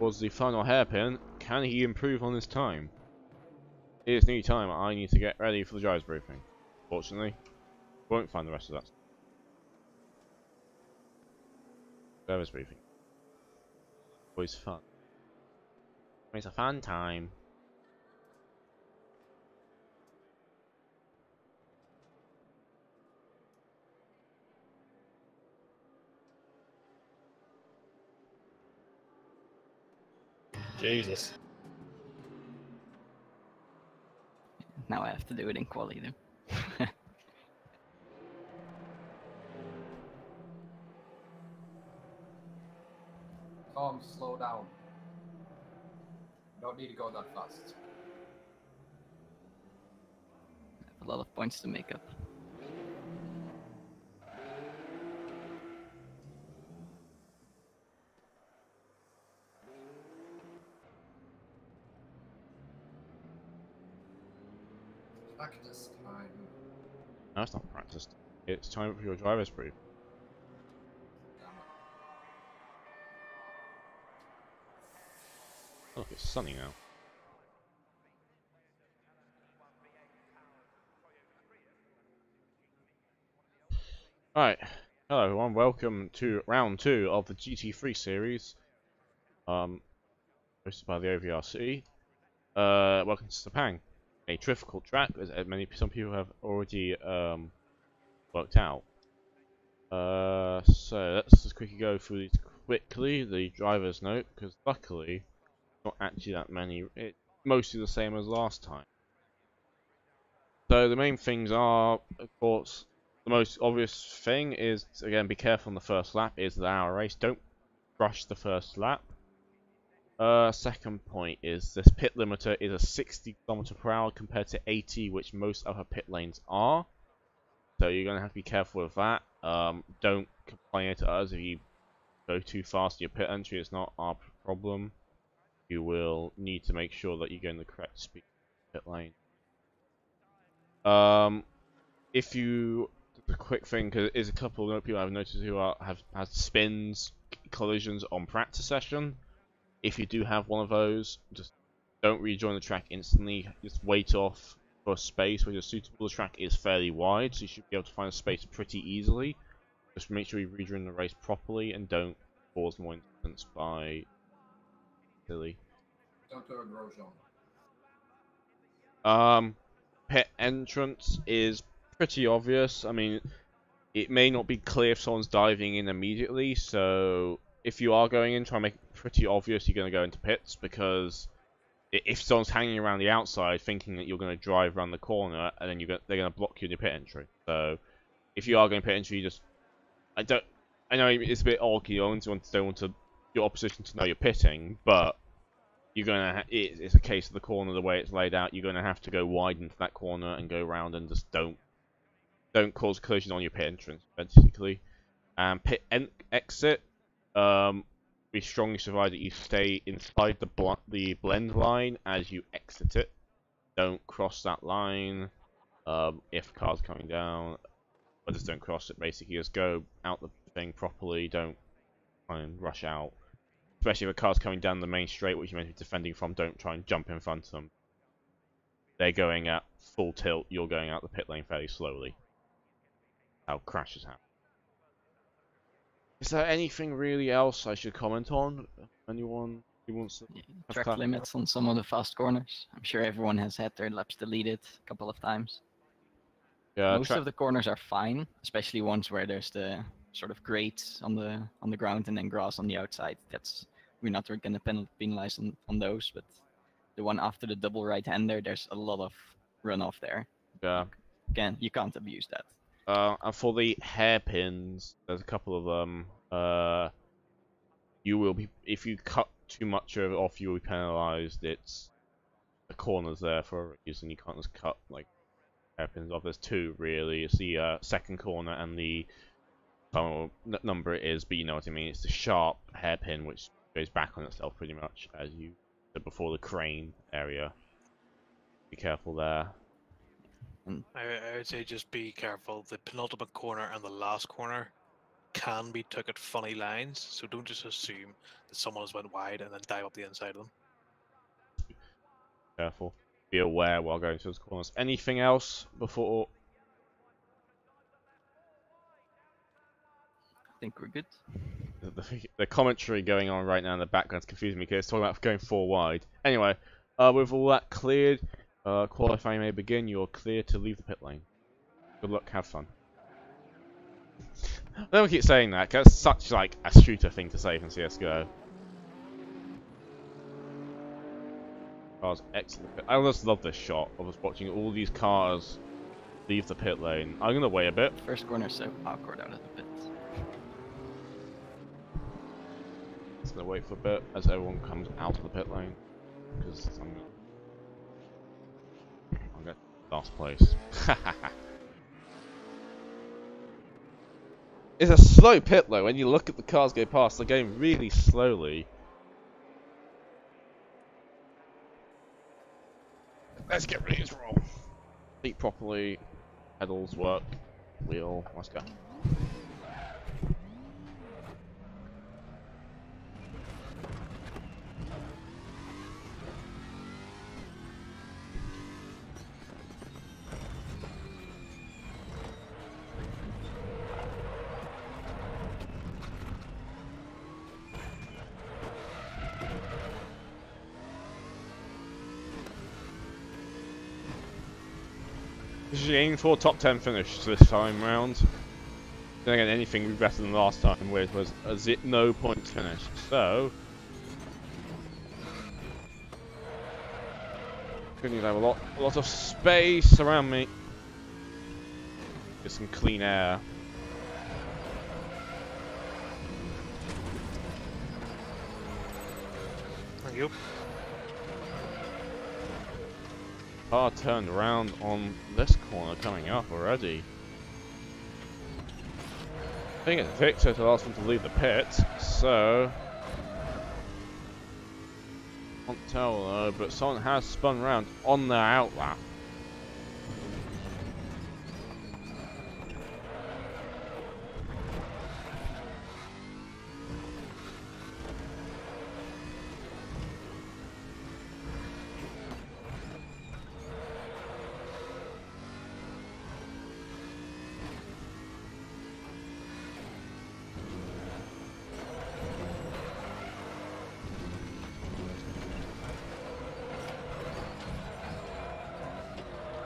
Was the final hairpin. Can he improve on his time? It is nearly time. I need to get ready for the driver's briefing. Fortunately, won't find the rest of that. Driver's briefing. Always fun. It's a fun time. Jesus. Now I have to do it in quality. Tom, slow down. You don't need to go that fast. I have a lot of points to make up. Practice time. No, it's not practiced. It's time for your driver's brief. Oh, look, it's sunny now. Alright, hello everyone, welcome to round 2 of the GT3 series. Hosted by the OVRC. Welcome to Sepang, a difficult track, as some people have already worked out. So let's just quickly go through these quickly, the driver's note, because luckily, not actually that many, it's mostly the same as last time. So the main things are, of course, the most obvious thing is, again, be careful on the first lap, is the hour race, don't rush the first lap. Second point is this pit limiter is a 60 km/h compared to 80, which most other pit lanes are. So you're going to have to be careful with that. Don't complain to us if you go too fast in your pit entry, it's not our problem. You will need to make sure that you go in the correct speed pit lane. If you, a quick thing, because there's a couple of people I've noticed who have had spins, collisions on practice session. If you do have one of those, just don't rejoin the track instantly. Just wait off for a space where you're suitable. The track is fairly wide, so you should be able to find a space pretty easily. Just make sure you rejoin the race properly and don't cause more incidents by silly. Don't do a Grosjean. Pit entrance is pretty obvious. I mean, it may not be clear if someone's diving in immediately, so if you are going in, try and make it pretty obvious you're going to go into pits, because if someone's hanging around the outside thinking that you're going to drive around the corner, and then they're going to block you in your pit entry. So if you are going pit entry, just I know it's a bit odd, you don't want your opposition to know you're pitting, but you're gonna it's a case of the corner, the way it's laid out. You're gonna have to go wide into that corner and go around, and just don't cause collision on your pit entrance, basically. Pit exit, we strongly advise that you stay inside the blend line as you exit it. Don't cross that line. If cars coming down, but just don't cross it. Basically, just go out the thing properly. Don't try and rush out. Especially if a car's coming down the main straight, which you're meant to be defending from, don't try and jump in front of them. They're going at full tilt, you're going out the pit lane fairly slowly. How crashes happen. Is there anything really else I should comment on? Anyone who wants to have Track limits on some of the fast corners. I'm sure everyone has had their laps deleted a couple of times. Yeah, Most of the corners are fine, especially ones where there's the sort of grates on the ground and then grass on the outside. We're not going to penalize on those, but the one after the double right-hander, there's a lot of runoff there. Yeah. Again, you can't abuse that. And for the hairpins, there's a couple of them. You will be, if you cut too much of it off, you will be penalised. It's the corners there for a reason. You can't just cut like hairpins off. There's two really. It's the second corner and the number it is, but you know what I mean. It's the sharp hairpin which goes back on itself pretty much, as you said before, the crane area. Be careful there. I would say just be careful. The penultimate corner and the last corner can be took at funny lines, so don't just assume that someone has went wide and then dive up the inside of them. Careful. Be aware while going through those corners. Anything else before? I think we're good. The commentary going on right now in the background is confusing me because it's talking about going 4 wide. Anyway, with all that cleared, qualifying may begin. You're clear to leave the pit lane. Good luck, have fun. I don't keep saying that because that's such like a shooter thing to say from CS:GO. Cars excellent. I just love this shot of us watching all these cars leave the pit lane. I'm gonna wait a bit. First corner so awkward out of the pit. Just gonna wait for a bit as everyone comes out of the pit lane because I'm gonna last place. It's a slow pit though. When you look at the cars go past, they're going really slowly. Let's get ready to roll. Seat properly, pedals work, wheel, let's go. Just aiming for top 10 finish this time round. Then again, anything would be better than last time, which was a no points finish. So, good news, I have a lot of space around me. Get some clean air. Thank you. Car turned around on this corner coming up already. I think it's Victor to ask him to leave the pit, so can't tell though, but someone has spun round on their outlap.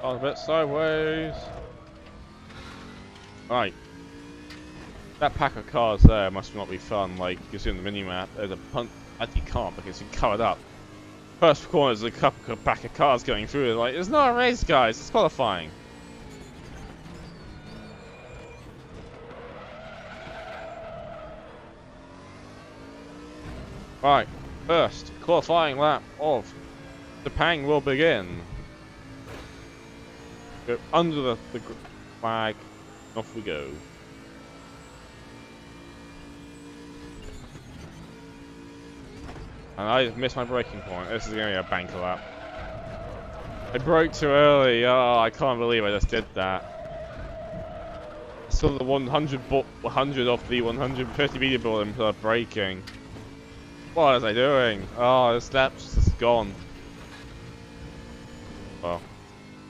Oh, a bit sideways. Right. That pack of cars there must not be fun. Like, you see on the minimap, there's a punt. Actually, you can't because it's covered up. First corner is a pack of cars going through. Like, it's not a race, guys. It's qualifying. Right. First qualifying lap of Sepang will begin. Go under the flag, off we go. And I missed my braking point. This is going to be a banker lap. I broke too early. Oh, I can't believe I just did that. I saw the 100 off the 150 meter board and braking. What was I doing? Oh, this lap's just gone. Well.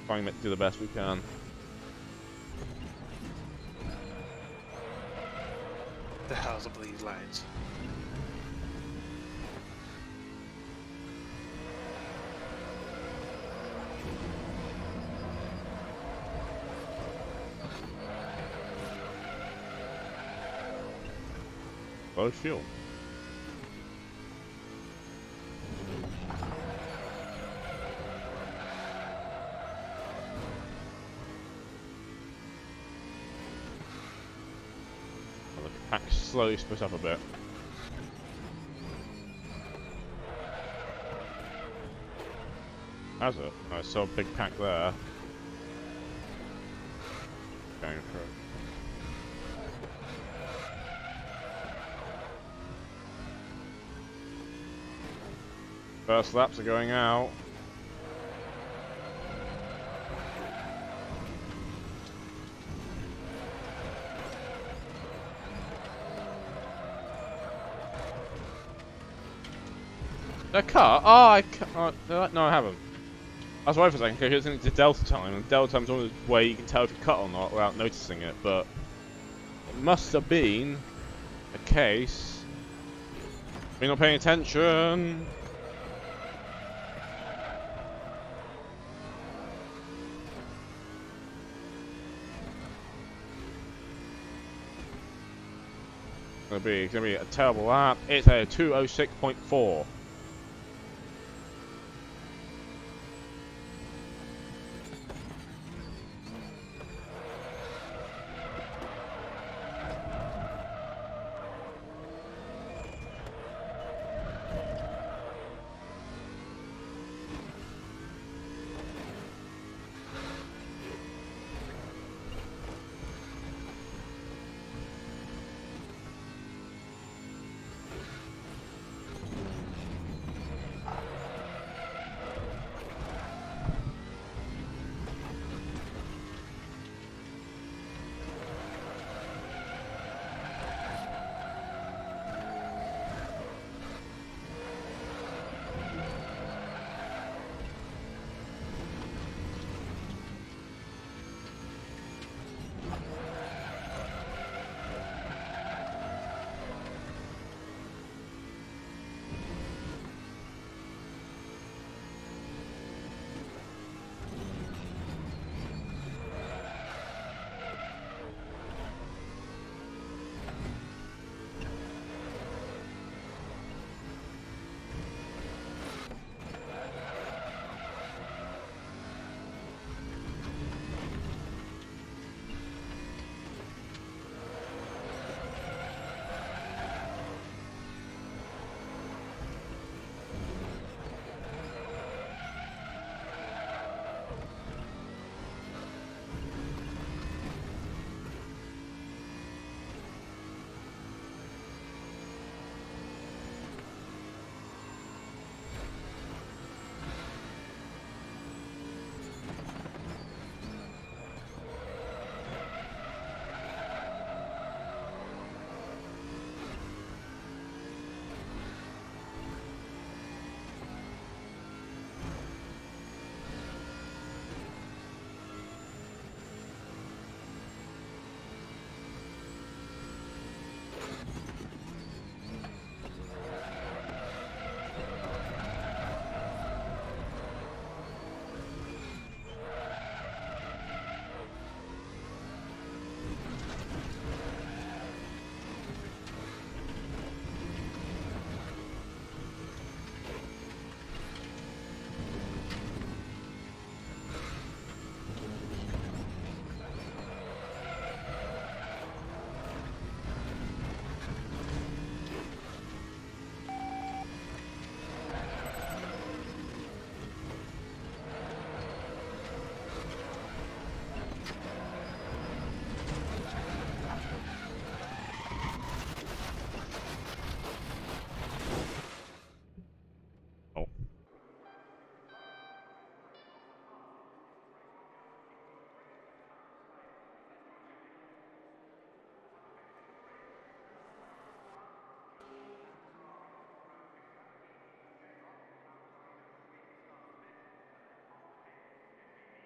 Trying to do the best we can. The hell's up with these lines? Low fuel. Pack slowly split up a bit. Has it? I saw a big pack there. Going for it. First laps are going out. That car? Oh, I can't. No, I haven't. I was worried for a second because it's into Delta time, and Delta time's always where you can tell if you cut or not without noticing it, but it must have been a case. We're not paying attention. It's gonna be a terrible lap. It's a 2:06.4.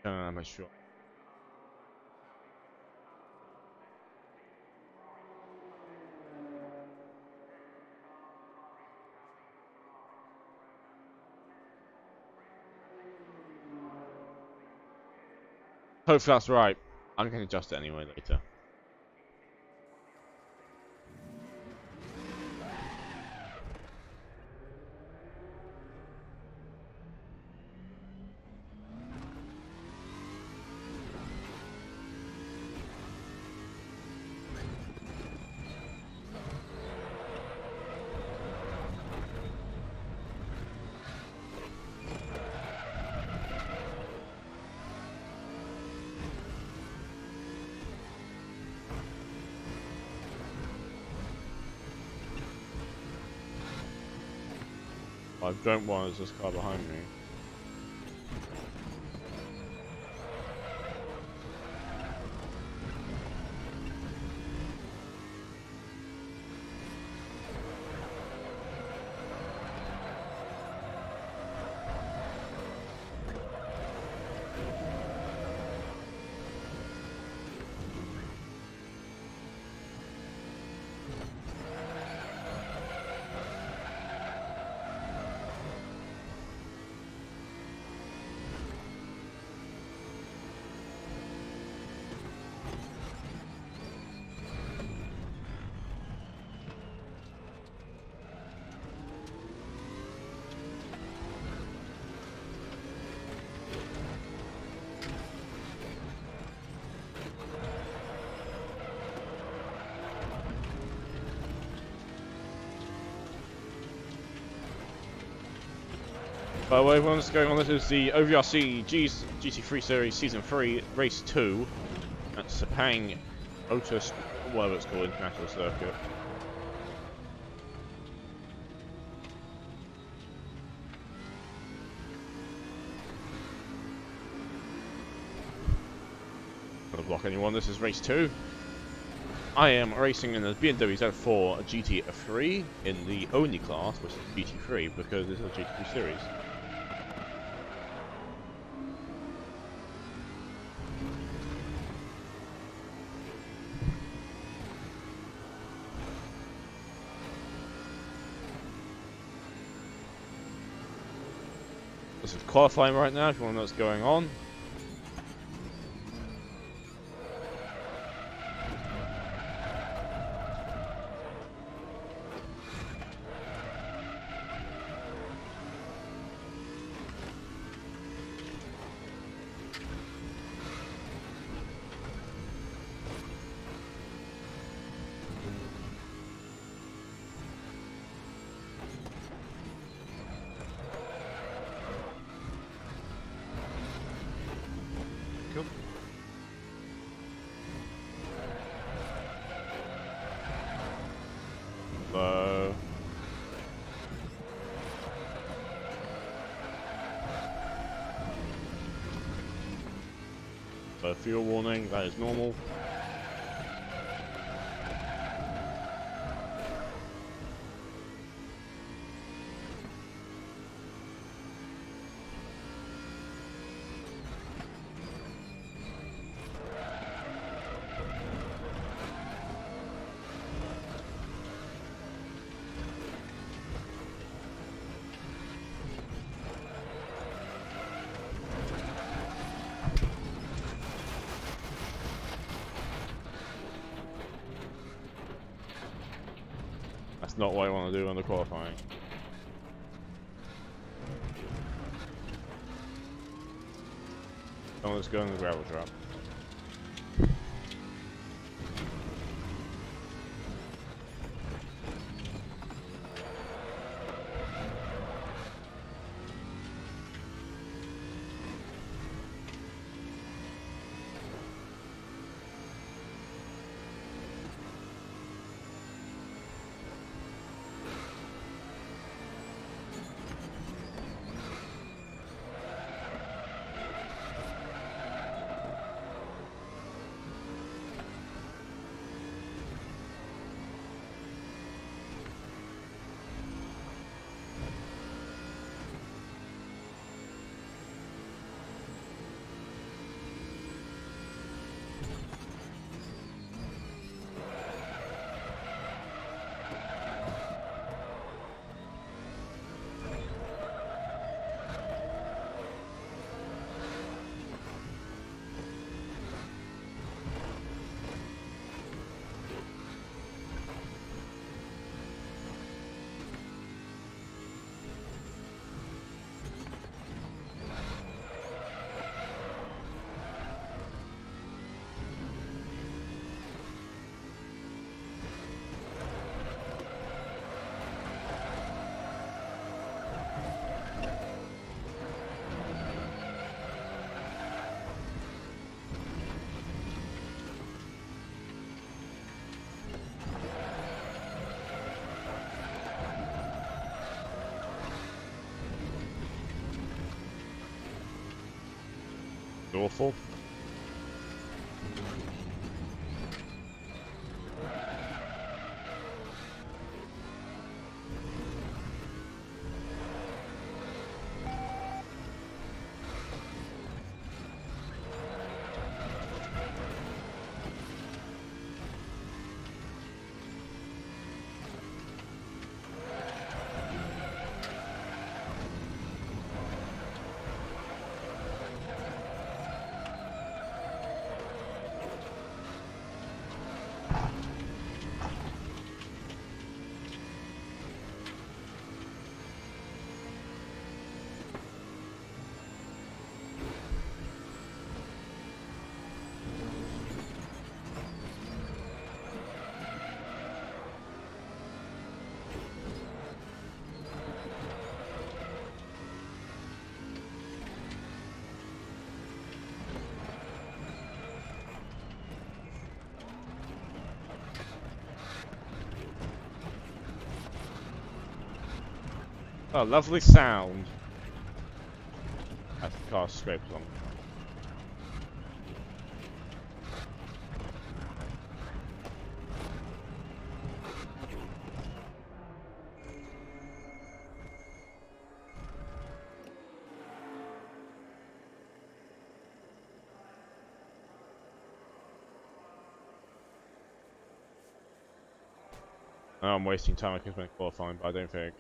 I'm not sure. Hopefully that's right. I'm going to adjust it anyway later. What I don't want is this car behind me. By the way, everyone's going on, this is the OVRC GT3 Series Season 3, Race 2 at Sepang whatever it's called, International Circuit. Not to block anyone, this is Race 2. I am racing in the BMW Z4 GT3 in the only class, which is GT3, because this is a GT3 series. This is qualifying right now, if you want to know what's going on. Cool. So fuel warning, that is normal. That's not what I want to do on the qualifying. So let's go in the gravel trap. Awful. Oh, lovely sound. As the car scrapes along. I know I'm wasting time. I can spend qualifying, but I don't think.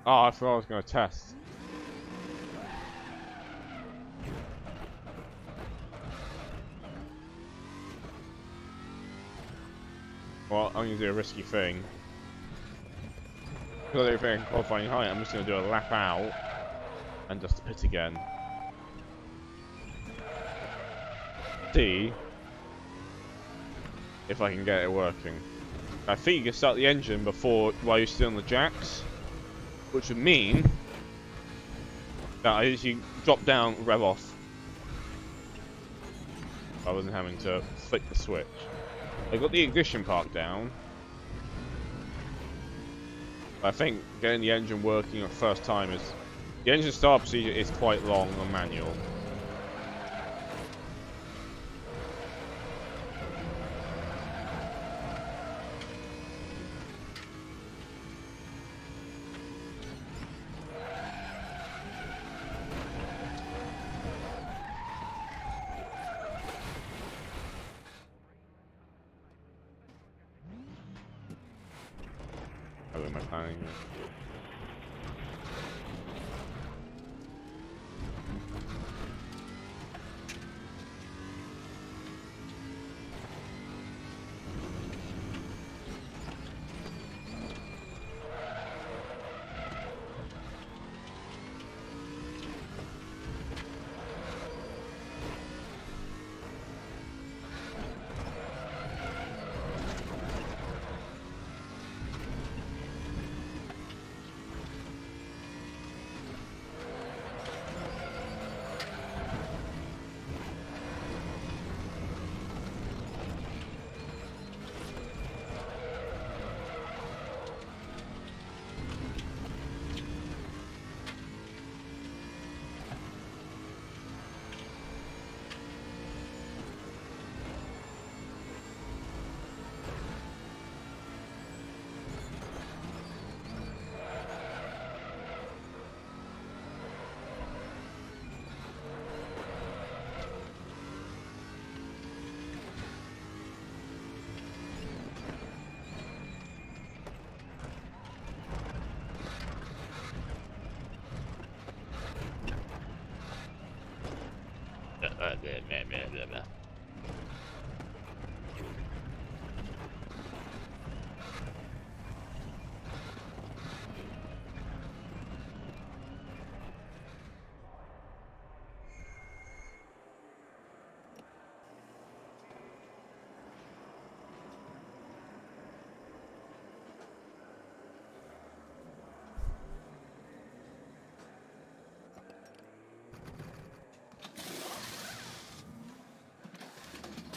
Oh, I thought I was going to test. Well, I'm going to do a risky thing. Because I don't think I'm qualifying high, I'm just going to do a lap out and just pit again. See if I can get it working. I think you can start the engine while you're still on the jacks, which would mean that I usually drop down, rev off, rather than having to flick the switch. I got the ignition part down. I think getting the engine working at first time is... The engine start procedure is quite long on manual. How am I planning?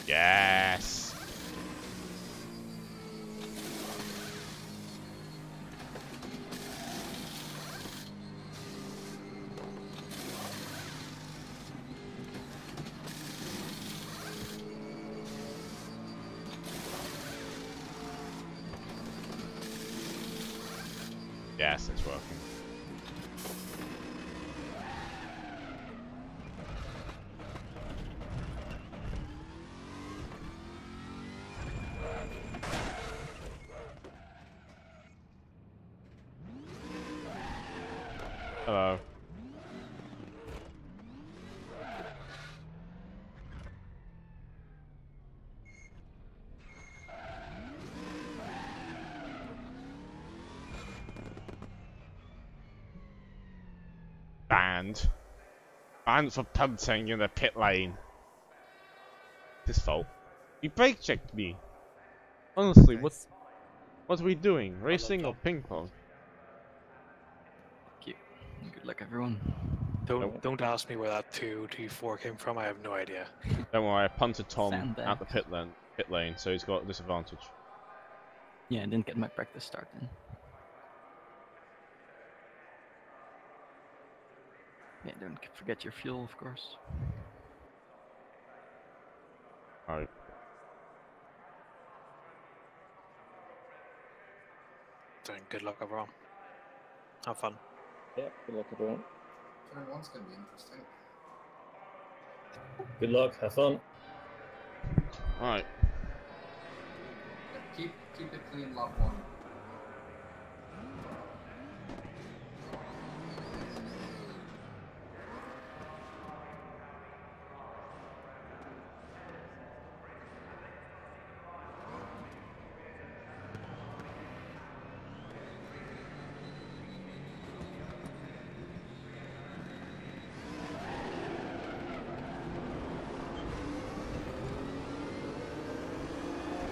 Yes. Yes, it's working. Hello. Banned. Banned for punting in the pit lane. His fault. He brake checked me. Honestly, Nice. what are we doing? Racing or Tom. ping pong? Thank you. Good luck, everyone. Don't ask me where that 2-2-4 came from. I have no idea. Don't worry, I punted Tom Sandbags. out the pit lane, so he's got a disadvantage. Yeah, I didn't get my practice start then. Yeah, don't forget your fuel, of course. Alright. So good luck, everyone. Have fun. Yeah, good luck, everyone. Turn one's gonna be interesting. Good luck, have fun. Alright. Yeah, keep it clean, lap one.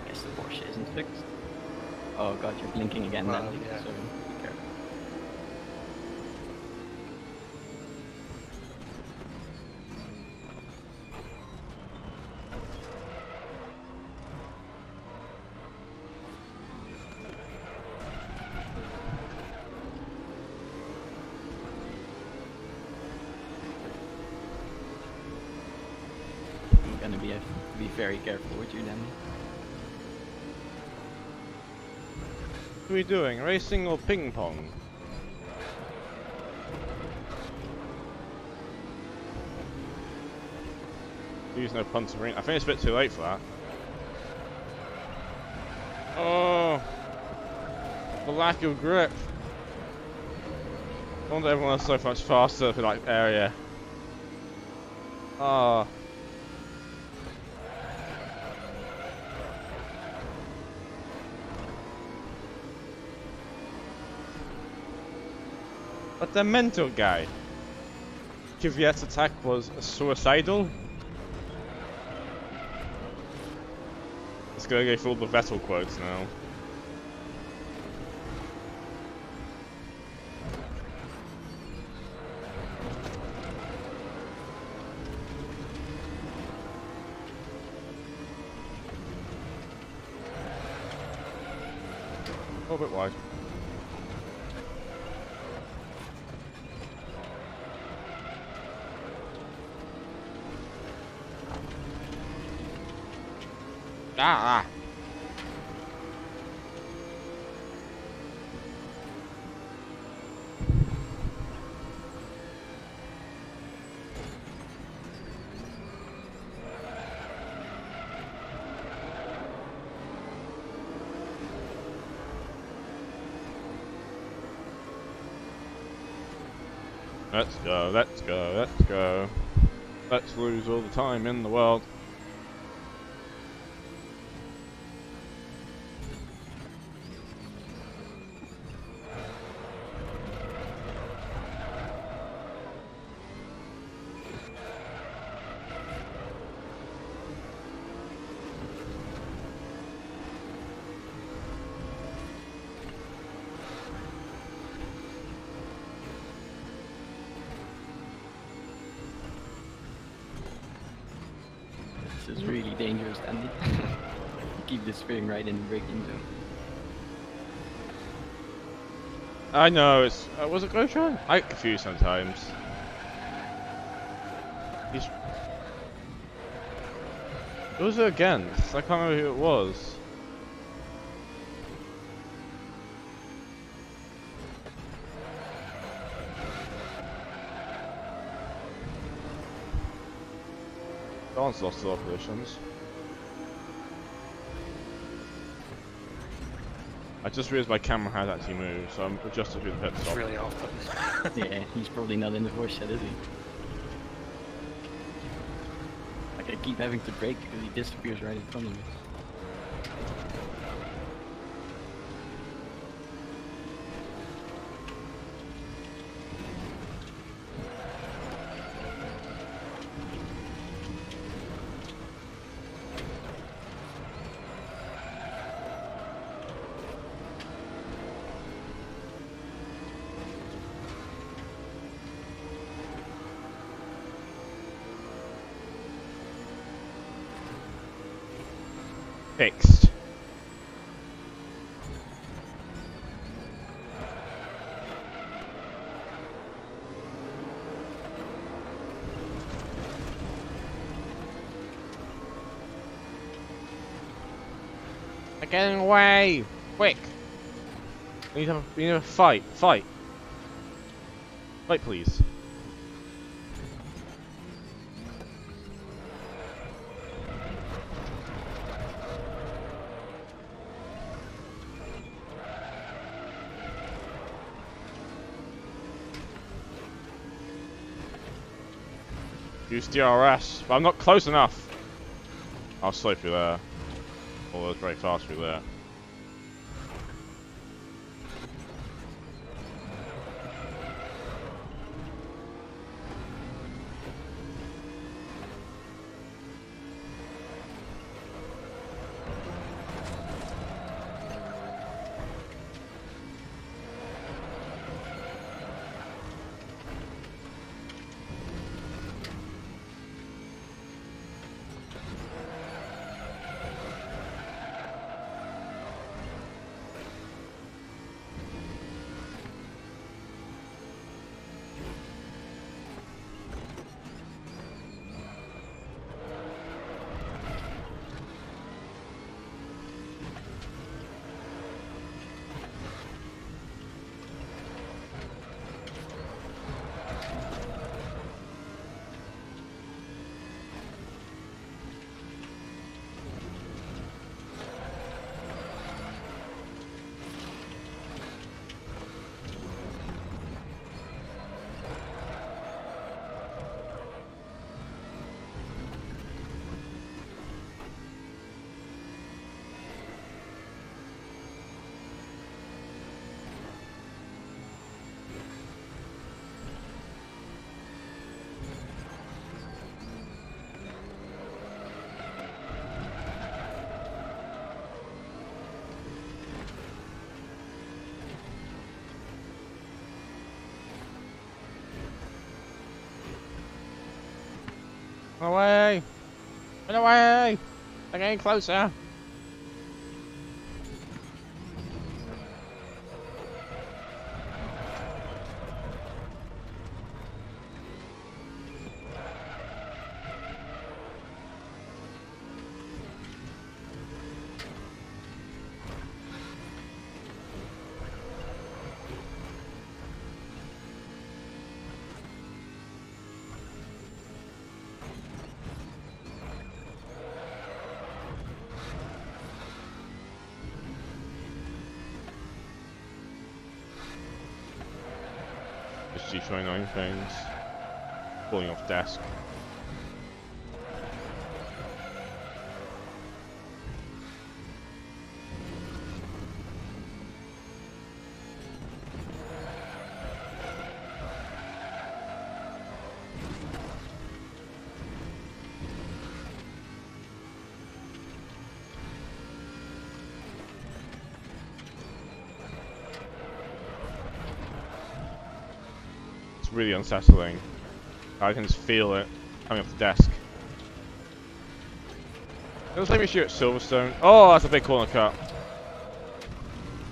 Guess the Porsche isn't fixed. Oh god, you're blinking again Well, then. yeah. So be careful. I'm gonna be very careful with you then. What are we doing? Racing or ping pong? Use no punting ring. I think it's a bit too late for that. Oh, the lack of grip. I wonder everyone's so much faster for that area. Ah. But the mental guy. Kvyat's attack was suicidal. Let's go through all the Vettel quotes now. A little bit wide. Ah! Let's go, let's go, let's go. Let's lose all the time in the world. This is really dangerous, Andy. Keep this steering right in the braking zone. I know, it's... was it Grosjean? I get confused sometimes. He's... Who was it against? I can't remember who it was. Someone's lost their positions. I just realized my camera has actually moved, so I'm adjusted to the pit It's stop. really off-putting. Yeah, he's probably not in the voice yet, is he? Like, I keep having to brake because he disappears right in front of me. fixed. They're getting away! Quick! We need to fight. Fight! Fight, please. Use DRS, but I'm not close enough. I'll slow through there. Although it's very fast through there. Away! Get away! They're getting closer! Just destroying things. Falling off desk. It's really unsettling. I can just feel it coming off the desk. Let's let me shoot at Silverstone. Oh, that's a big corner cut.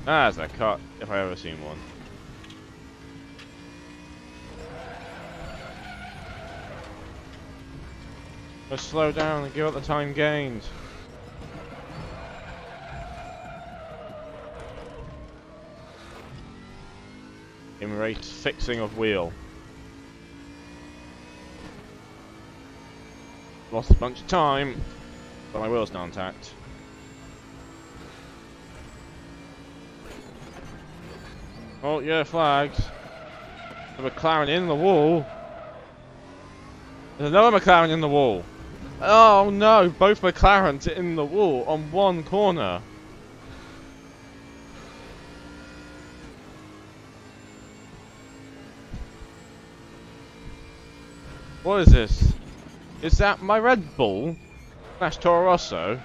That's a cut, if I ever seen one. Let's slow down and give up the time gained. In race fixing of wheel. Lost a bunch of time, but my wheel's now intact. Oh yeah, flags. The McLaren in the wall. There's another McLaren in the wall. Oh no, both McLarens in the wall on one corner. What is this? Is that my Red Bull? That's Toro Rosso.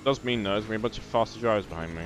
Does mean though, there's gonna be a bunch of faster drivers behind me.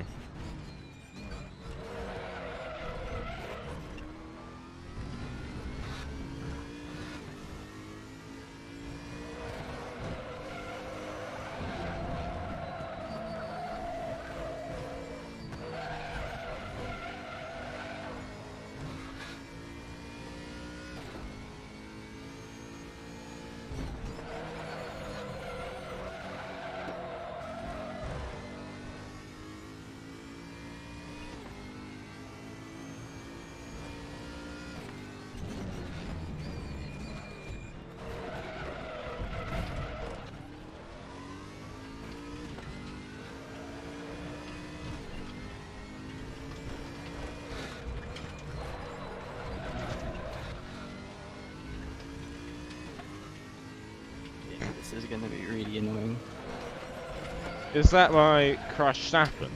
This is gonna be really annoying. Is that my crash Sepang?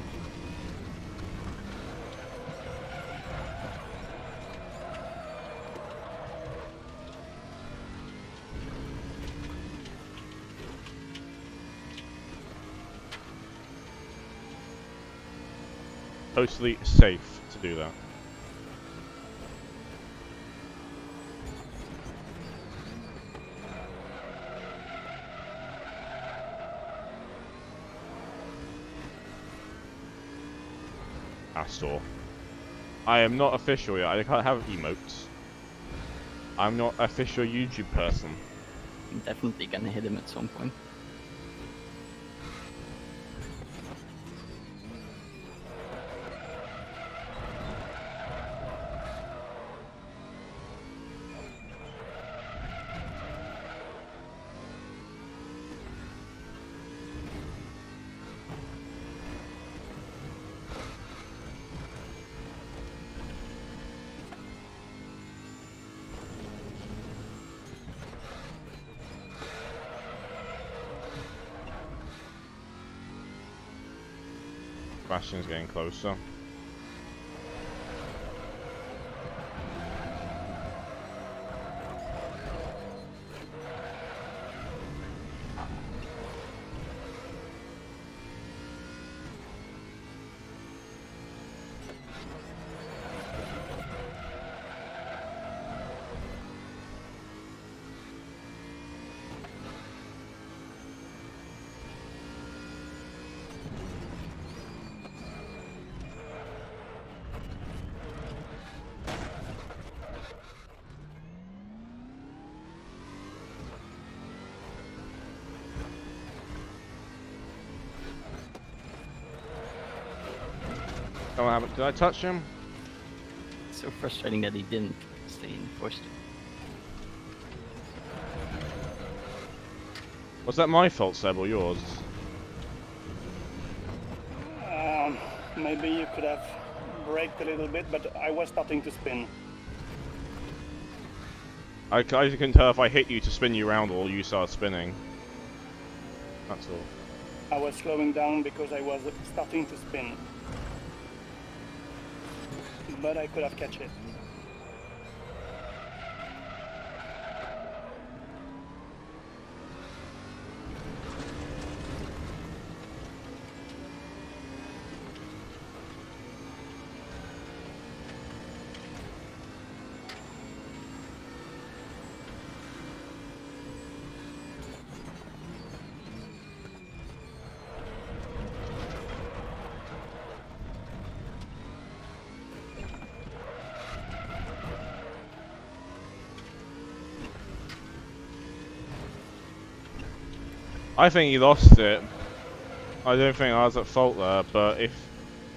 Totally safe to do that. Astor. I am not official yet. I can't have emotes. I'm not official YouTube person. I'm definitely gonna hit him at some point. Bastion's getting closer. Oh, did I touch him? It's so frustrating that he didn't stay in first. Was that my fault, Seb, or yours? Maybe you could have braked a little bit, but I was starting to spin. I couldn't tell if I hit you to spin you around or you started spinning. That's all. I was slowing down because I was starting to spin. But I could have catch it. I think he lost it. I don't think I was at fault there, but if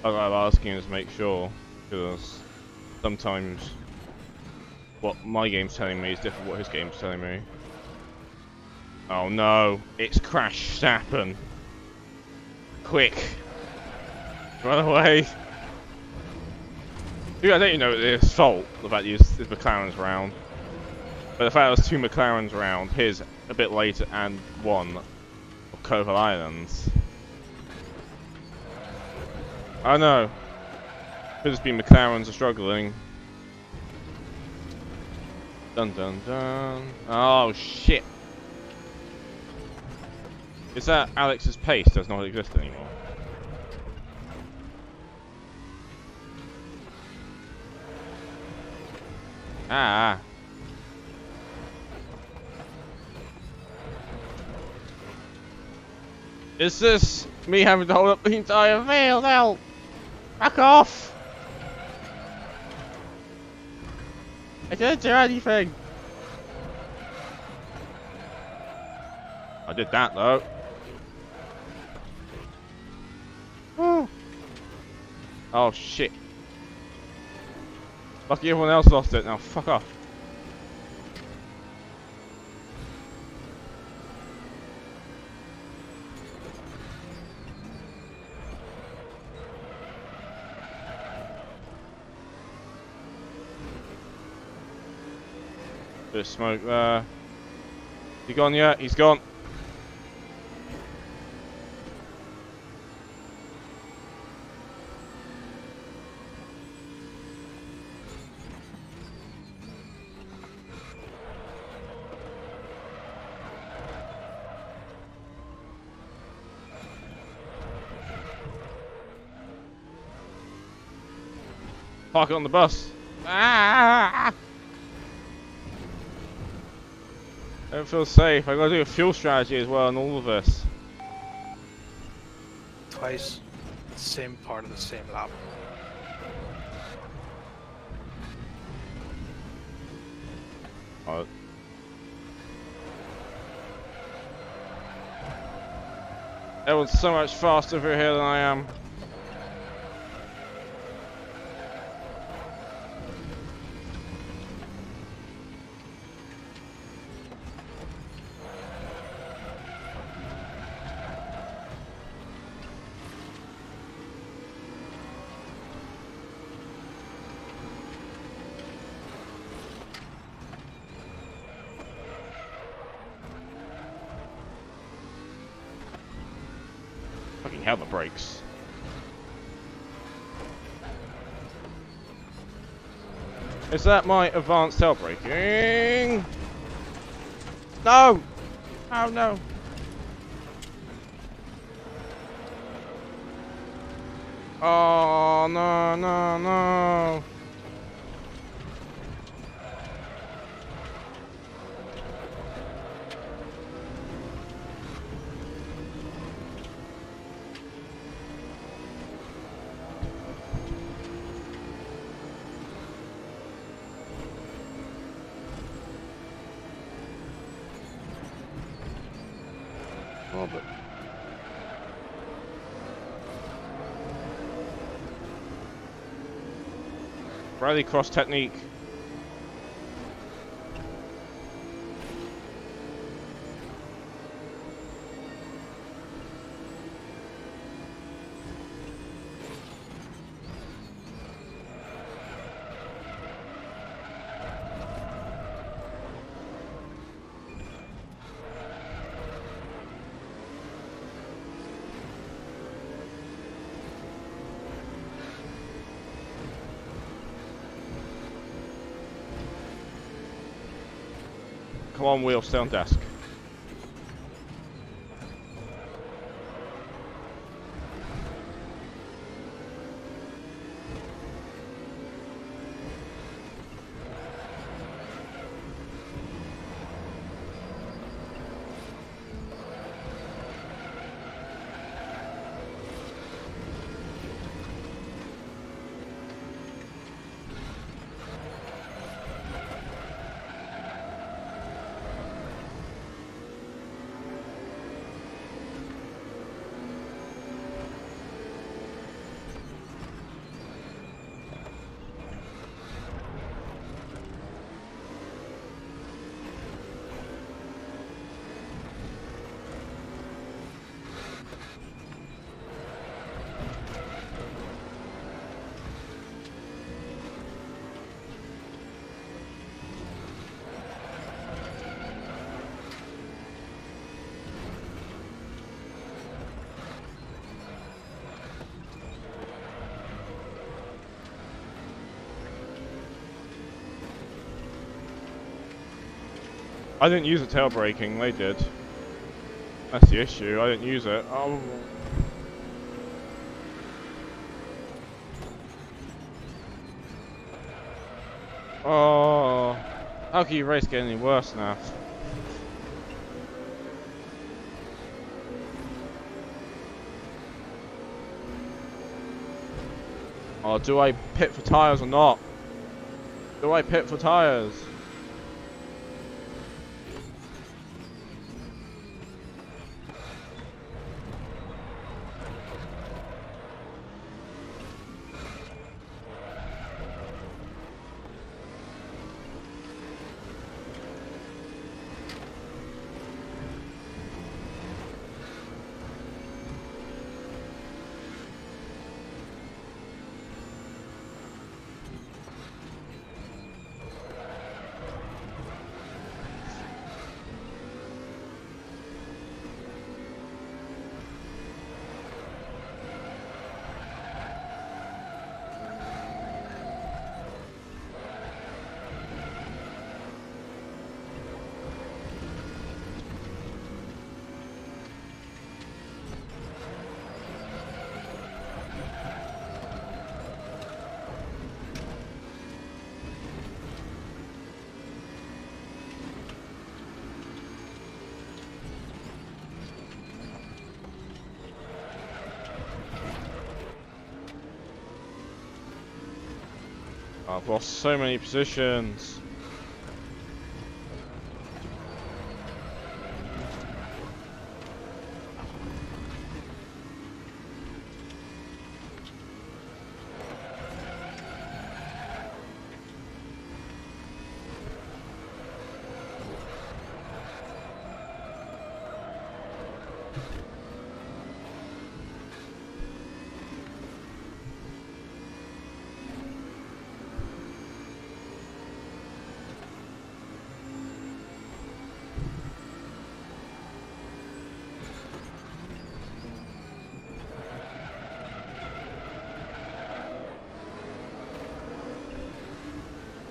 I'm asking is make sure, because sometimes what my game's telling me is different from what his game's telling me. Oh no, it's Crash Sepang. Quick, run away. Dude, I don't even know it's fault, the fact his McLaren's round. But the fact there was two McLaren's round, his a bit later and one of Cove Islands. I know. Could just be McLaren's are struggling. Dun dun dun. Oh shit. Is that Alex's pace does not exist anymore? Ah. Is this me having to hold up the entire field? Help! Back off! I didn't do anything! I did that though. Woo. Oh shit. Lucky everyone else lost it. Now fuck off. Bit of smoke there. He gone yet? He's gone. Park it on the bus. Ah! I don't feel safe. I gotta do a fuel strategy as well in all of this. Twice, same part of the same lap. Oh. Everyone's so much faster over here than I am. Fucking hell, the brakes. Is that my advanced tail braking? No! Oh no! Oh no, no, no! Oh, but rally cross technique. Come on, wheel, stay on desk. I didn't use the tail braking, they did. That's the issue. I didn't use it. Oh. Oh. How can your race get any worse now? Oh, do I pit for tyres or not? Do I pit for tyres? I've lost so many positions.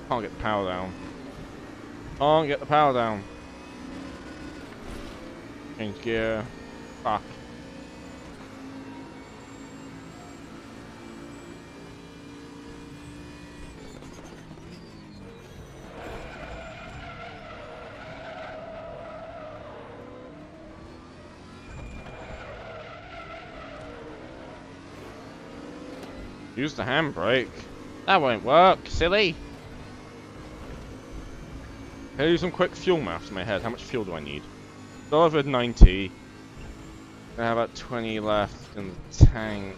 Can't get the power down. Can't get the power down. Change gear. Fuck. Use the handbrake. That won't work, silly. Can I do some quick fuel maths in my head? How much fuel do I need? Still over 90. I have about 20 left in the tank.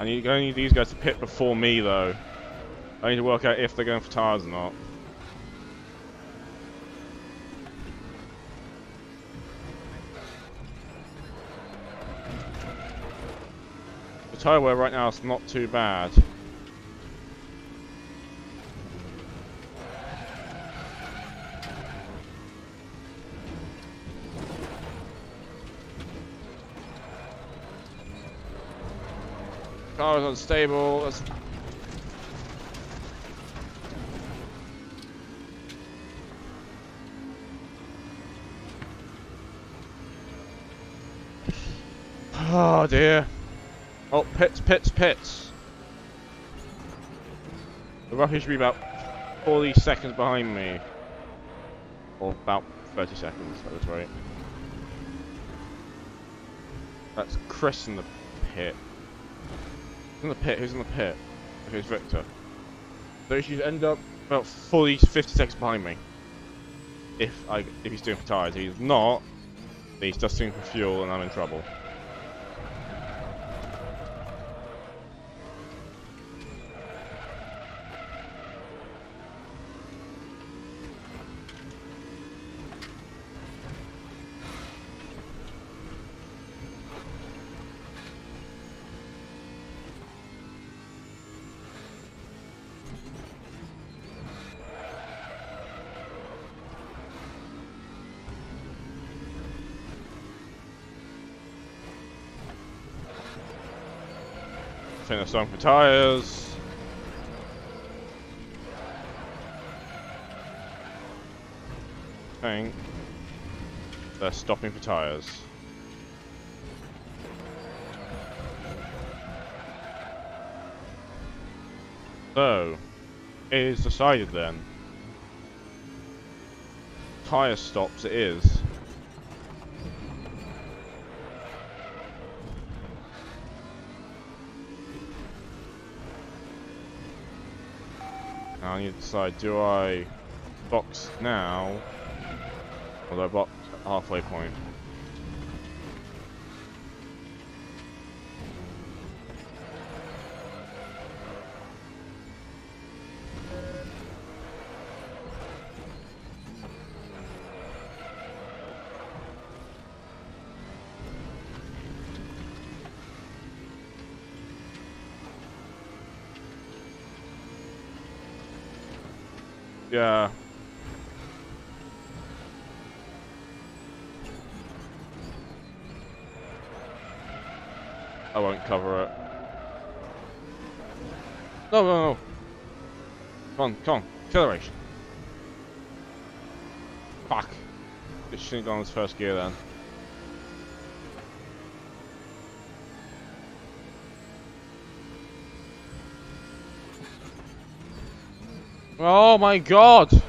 I need these guys to pit before me though. I need to work out if they're going for tyres or not. The tyre wear right now is not too bad. Car is unstable. Oh dear. Oh, pits. The Rocky should be about 40 seconds behind me. Or about 30 seconds, that was right. That's Chris in the pit. Who's in the pit? Who's in the pit? Okay, it's Victor. So he should end up about 50 seconds behind me. If he's doing for tyres. If he's not, then he's just doing for fuel and I'm in trouble. think they're stopping for tyres. I think they're stopping for tyres. So, it is decided then. Tyre stops it is. Now I need to decide, do I box now, or do I box at halfway point? Yeah. I won't cover it. No, no, no. Come on. Acceleration. Fuck. It shouldn't have gone his first gear then. Oh my god!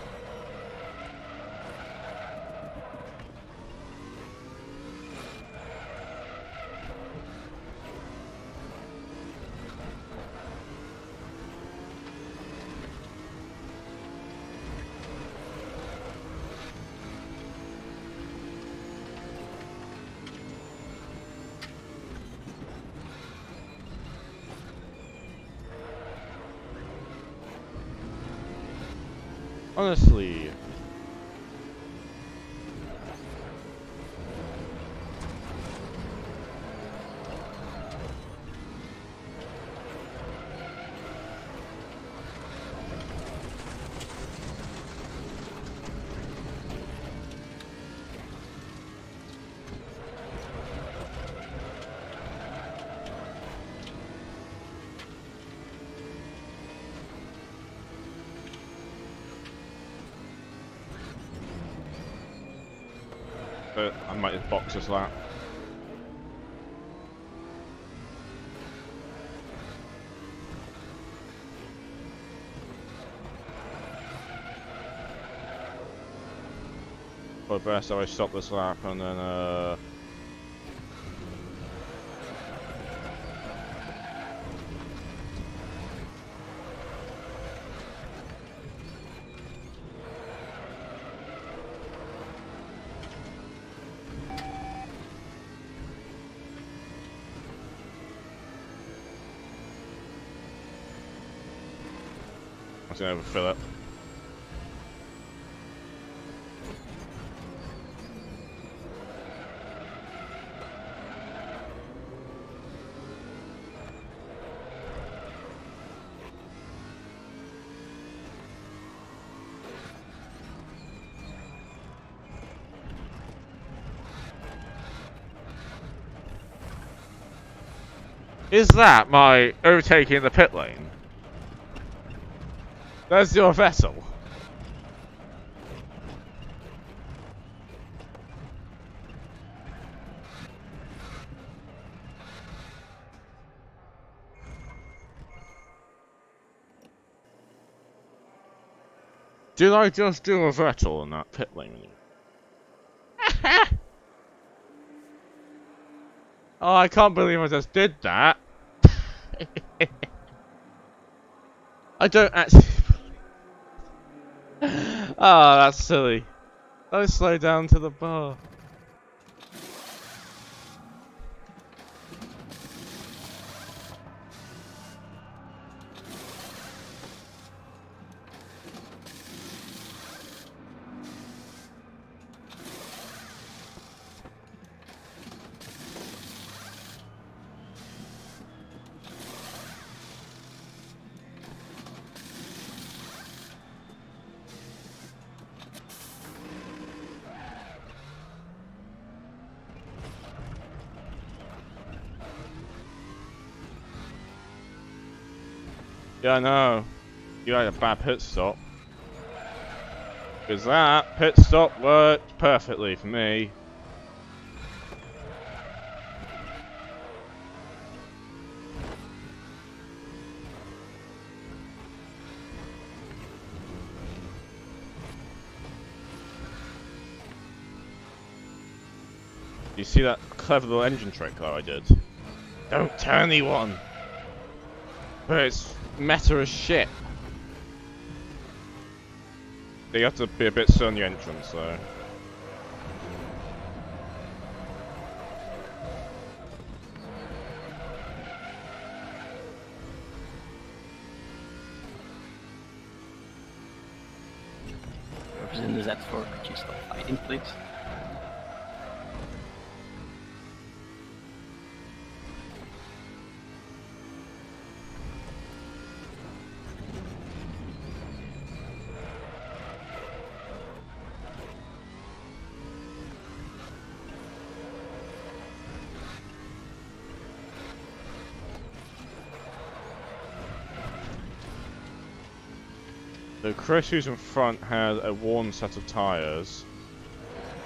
Honestly. But I might just box this lap. Or best I stop this lap and then I'm gonna overfill it. Is that my overtaking the pit lane? That's your vessel. Did I just do a Vettel in that pit lane? Oh, I can't believe I just did that. I don't actually. Oh, that's silly. Don't slow down to the bar. Yeah, I know. You had a bad pit stop. Because that pit stop worked perfectly for me. You see that clever little engine trick that I did? Don't tell anyone! But it's meta as shit. You have to be a bit slow on your entrance, though. Whoever's in the Z4, could you stop fighting, please? So Chris, who's in front, had a worn set of tyres.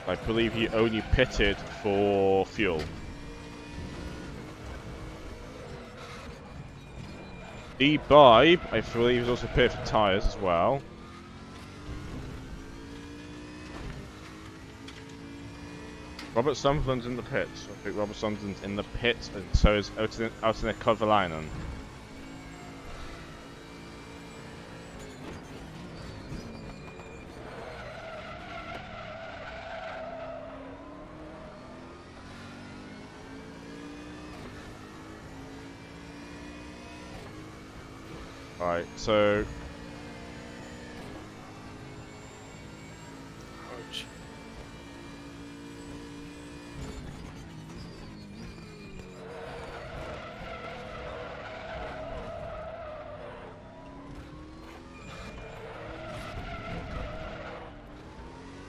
I believe he only pitted for fuel. D-Bibe, I believe, is also pitted for tyres as well. Robert Summerland's in the pits. I think Robert Summerland's in the pits, and so is Outine Kovalainen. Right, so Ouch.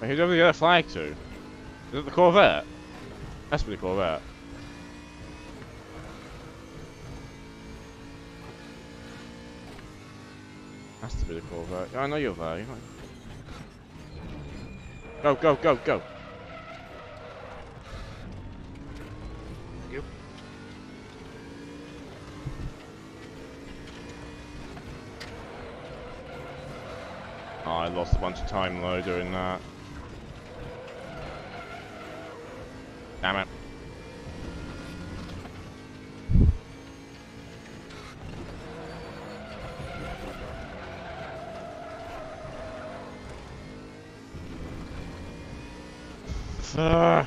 who's over the other flag to? Is it the Corvette? Has to be the Corvette. Has to be the Corvette. Yeah, I know you're there. Go, go, go, go! Yep. Oh, I lost a bunch of time though doing that. Damn it. Ugh.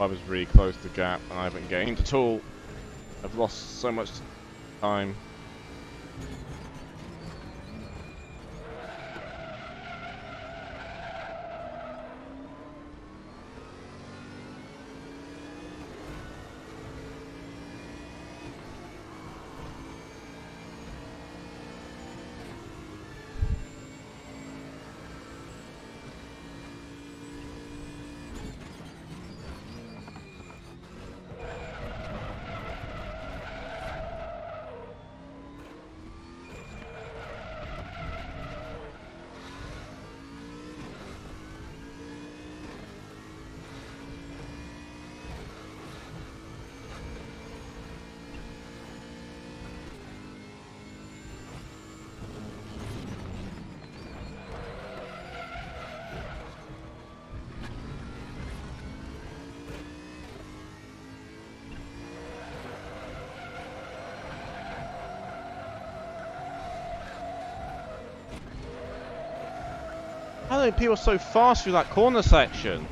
I was really close to the gap and I haven't gained at all. I've lost so much time. How are people so fast through that corner section?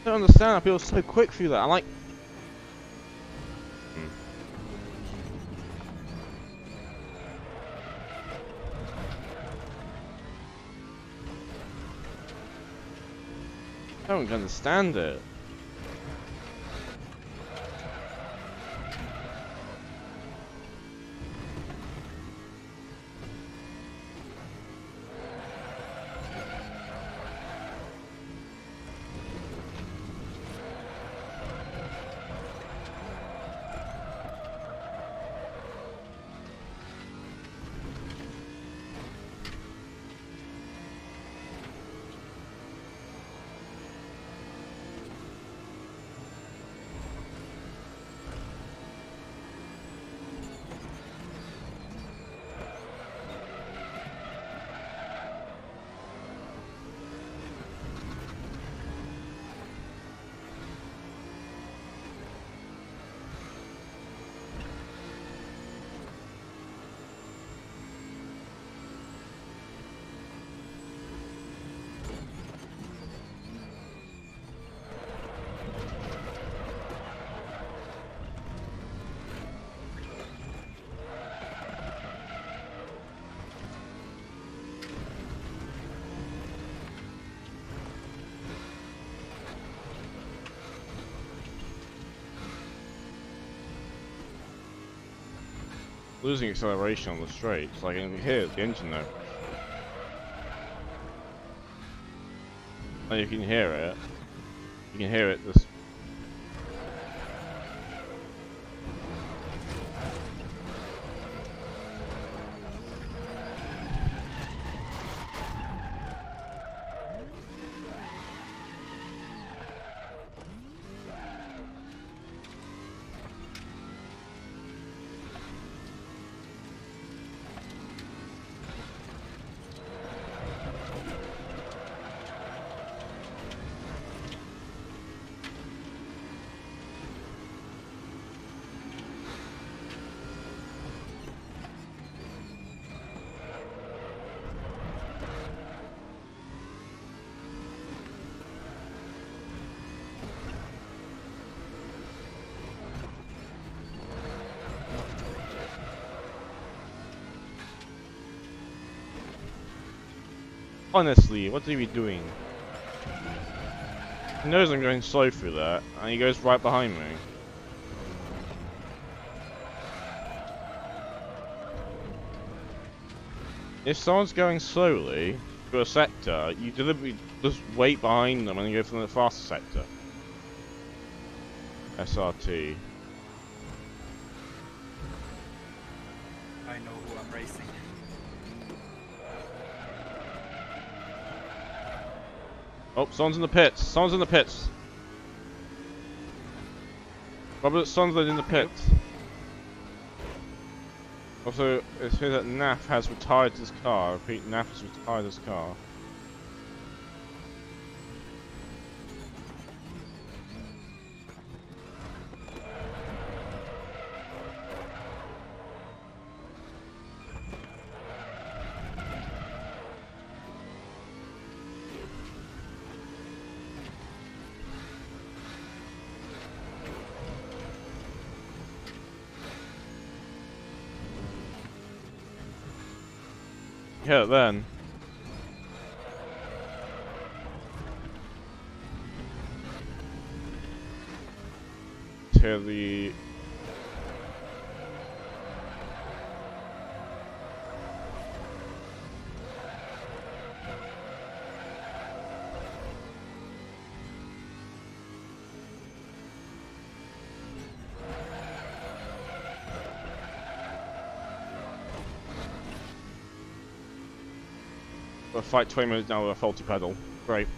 I don't understand how people are so quick through that. I'm like... I don't understand it. Losing acceleration on the straights, like I can hear the engine though. Oh, you can hear it. You can hear it. This. Honestly, what are we doing? He knows I'm going slow through that, and he goes right behind me. If someone's going slowly through a sector, you deliberately just wait behind them and you go from the faster sector. SRT. I know who I'm racing. Oh, someone's in the pits. Someone's in the pits. Robert, someone's in the pits. Also, it says that NAF has retired his car. I repeat, NAF has retired his car. Yeah, then. To the... We'll fight 20 minutes now with a faulty pedal. Great.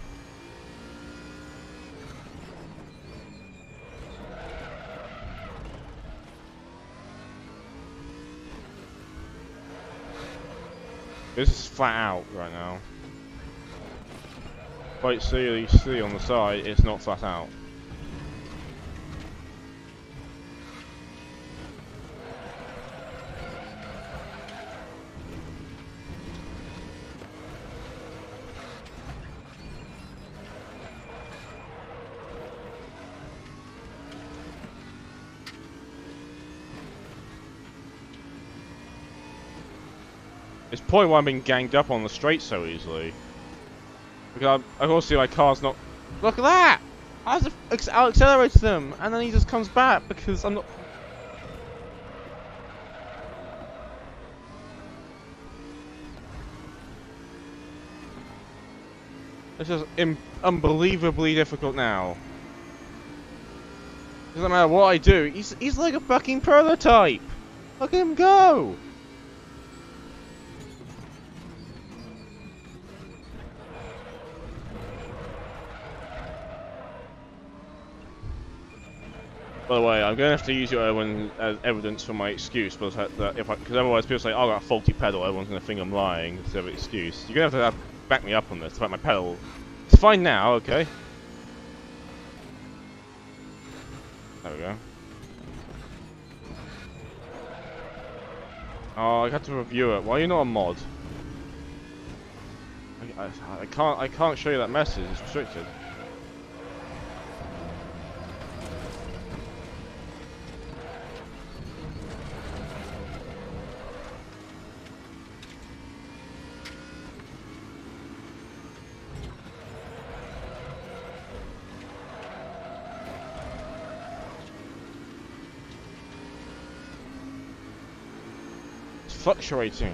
This is flat out right now. Quite see on the side, it's not flat out. It's probably why I'm being ganged up on the straight so easily. Because I also see my car's not. Look at that! I accelerated them, and then he just comes back because I'm not. This is unbelievably difficult now. Doesn't matter what I do, he's like a fucking prototype! Look at him go! By the way, I'm gonna have to use your Owen as evidence for my excuse, because otherwise people say, oh, I got a faulty pedal, everyone's gonna think I'm lying instead of an excuse. You're gonna have to back me up on this, about my pedal. It's fine now, okay? There we go. Oh, I had to review it. Why are you not a mod? I can't show you that message. It's restricted. Fluctuating.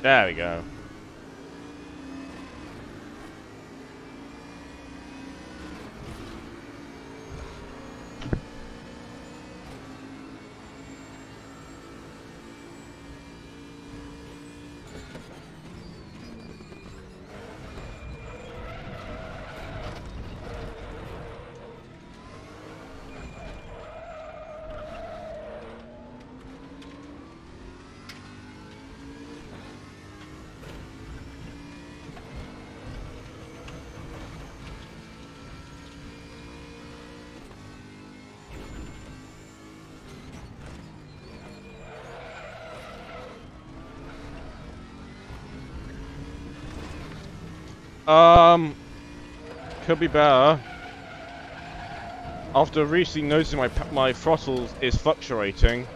There we go. Could be better. After recently noticing my throttle is fluctuating,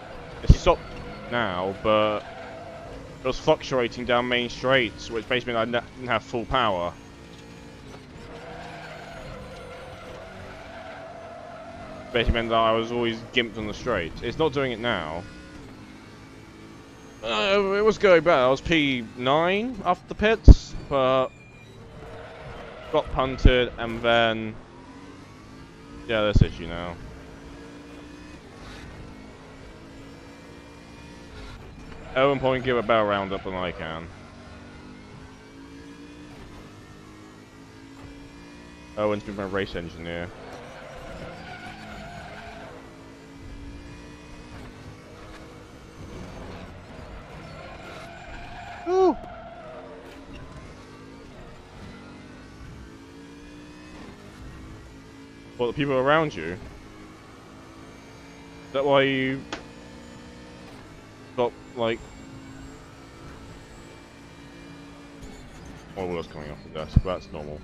it's stopped now, but it was fluctuating down main straights, which basically meant I didn't have full power. Basically meant that I was always gimped on the straight. It's not doing it now. It was going better. I was P9 after the pits, but got punted, and then yeah, this issue now. Owen probably give a better roundup than I can. Owen's been my race engineer. Ooh. What, the people around you? Is that why you got, like... Oh, wheels coming off the desk, but that's normal.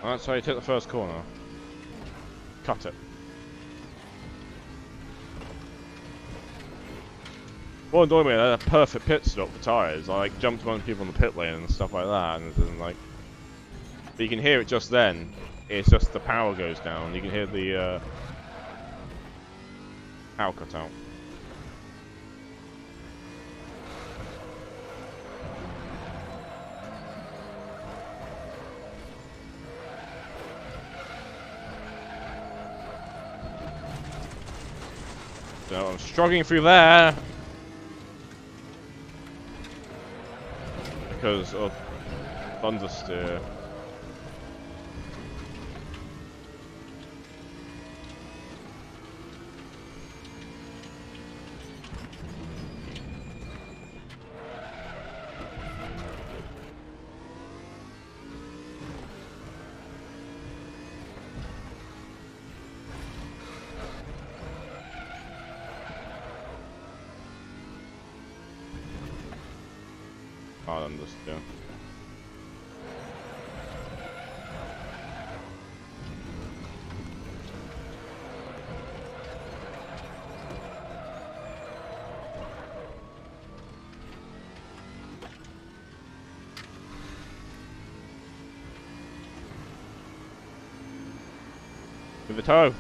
Alright, so you took the first corner. cut it. What annoyed me, they had a perfect pit stop for tyres. I like jumped among people in the pit lane and stuff like that, and then like, but you can hear it just then. It's just the power goes down. You can hear the power cut out. So I'm struggling through there because of understeer. I'll understeer. With the toe.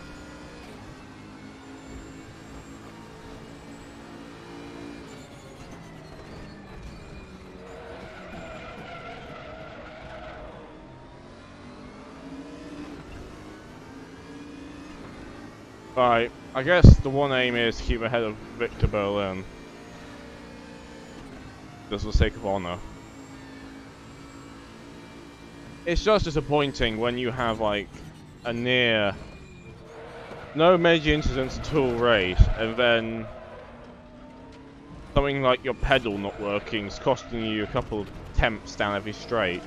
Right, I guess the one aim is to keep ahead of Victor Berlin. Just for the sake of honor. It's just disappointing when you have like a near no major incidents at all race, and then something like your pedal not working is costing you a couple of attempts down every straight.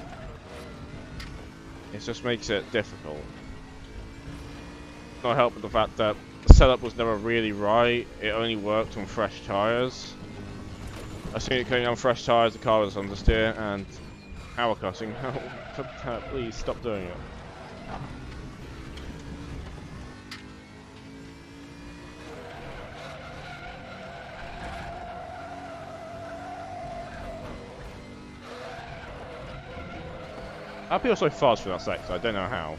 It just makes it difficult. Not help with the fact that the setup was never really right. It only worked on fresh tyres. As soon as it came on fresh tyres, the car was understeer and power cutting. Please stop doing it. I feel so fast for that sector, I don't know how.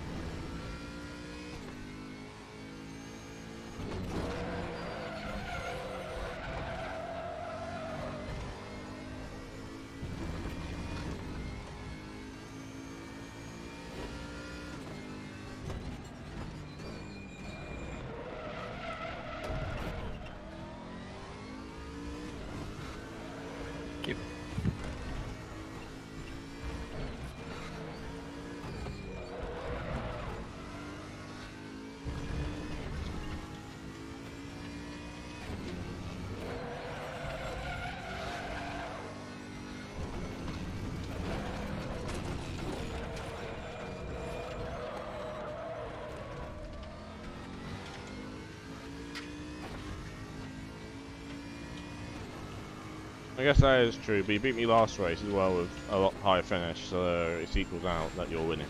I guess that is true, but you beat me last race as well with a lot higher finish, so it's equals out that you're winning.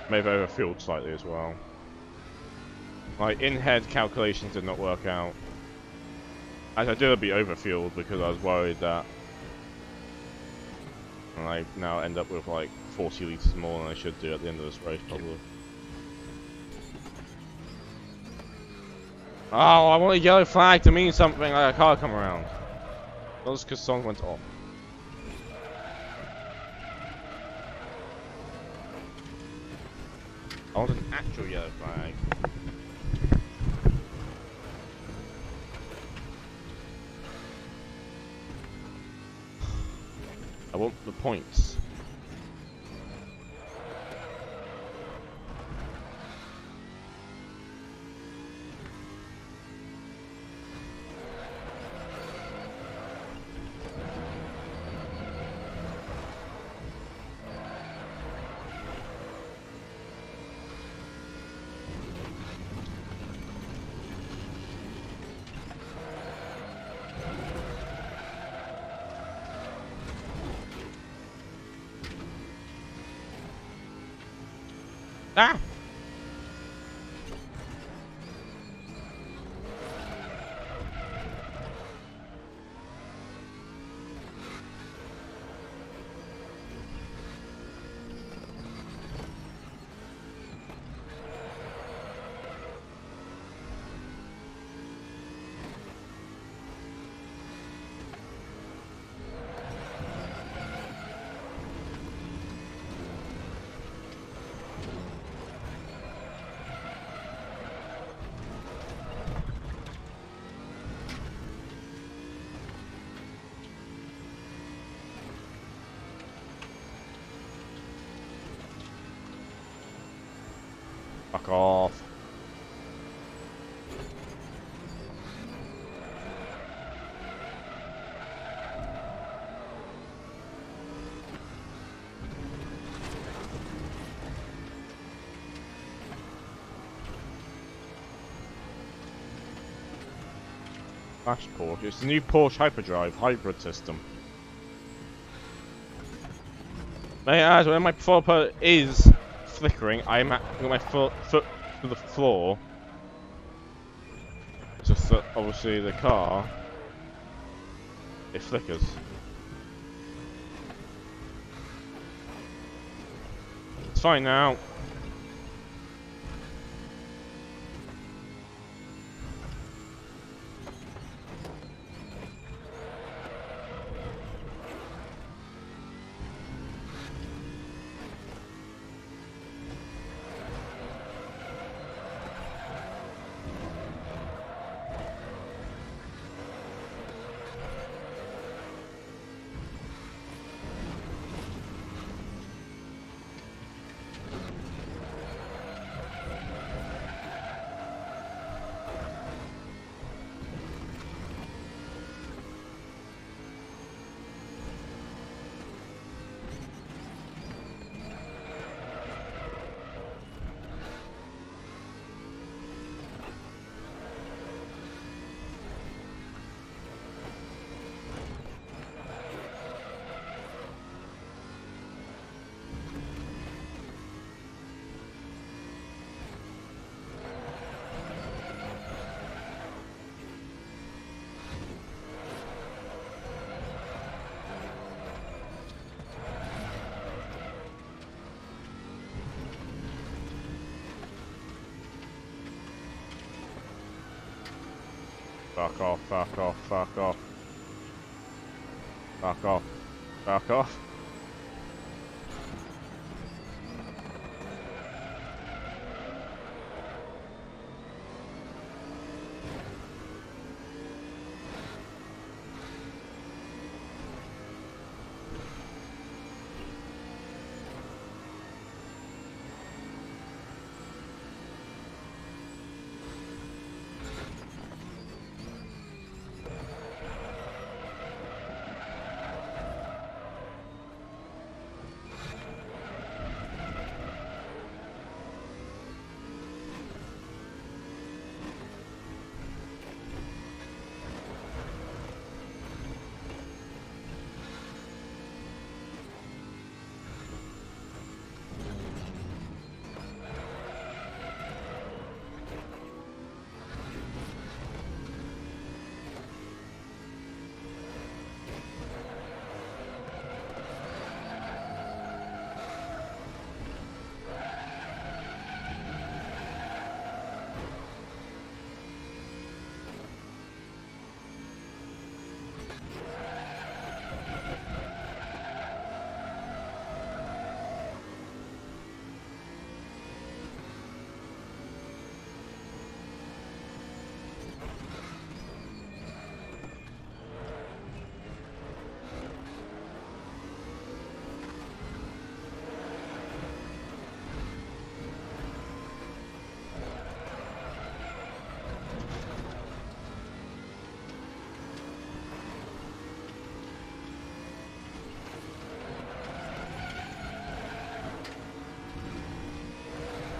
Maybe overfueled slightly as well. My in-head calculations did not work out. As I did a bit overfueled because I was worried that and I now end up with like 40 litres more than I should do at the end of this race probably. Oh, I want a yellow flag to mean something like a car come around. Not just because someone went off. I want an actual yellow flag. I want the points. Ah! Fuck off. Flash Porsche. It's the new Porsche Hyperdrive hybrid system. May I add, when my propeller is flickering, I'm got my foot to the floor. It's just that obviously the car, it flickers. It's fine now. Fuck off, fuck off, fuck off. Fuck off. Fuck off.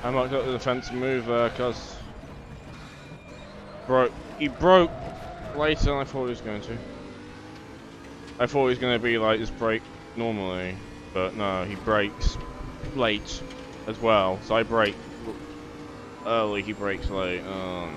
I might go to the defensive move because he broke later than I thought he was going to. I thought he was going to be like just brake normally, but no, he brakes late. as well. So I brake early, he brakes late. Oh no.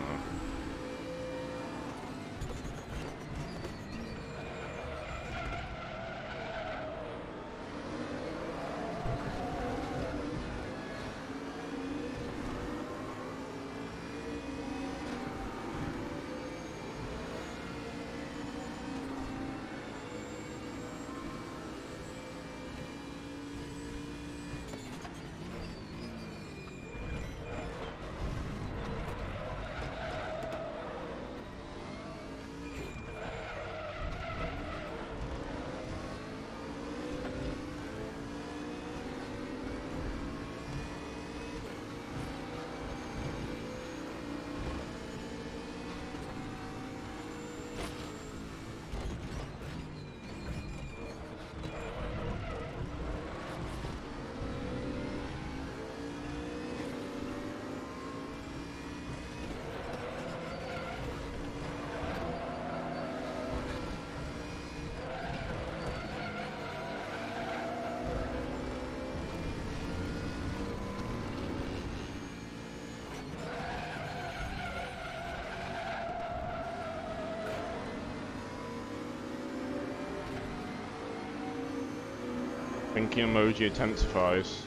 Thinking emoji intensifies.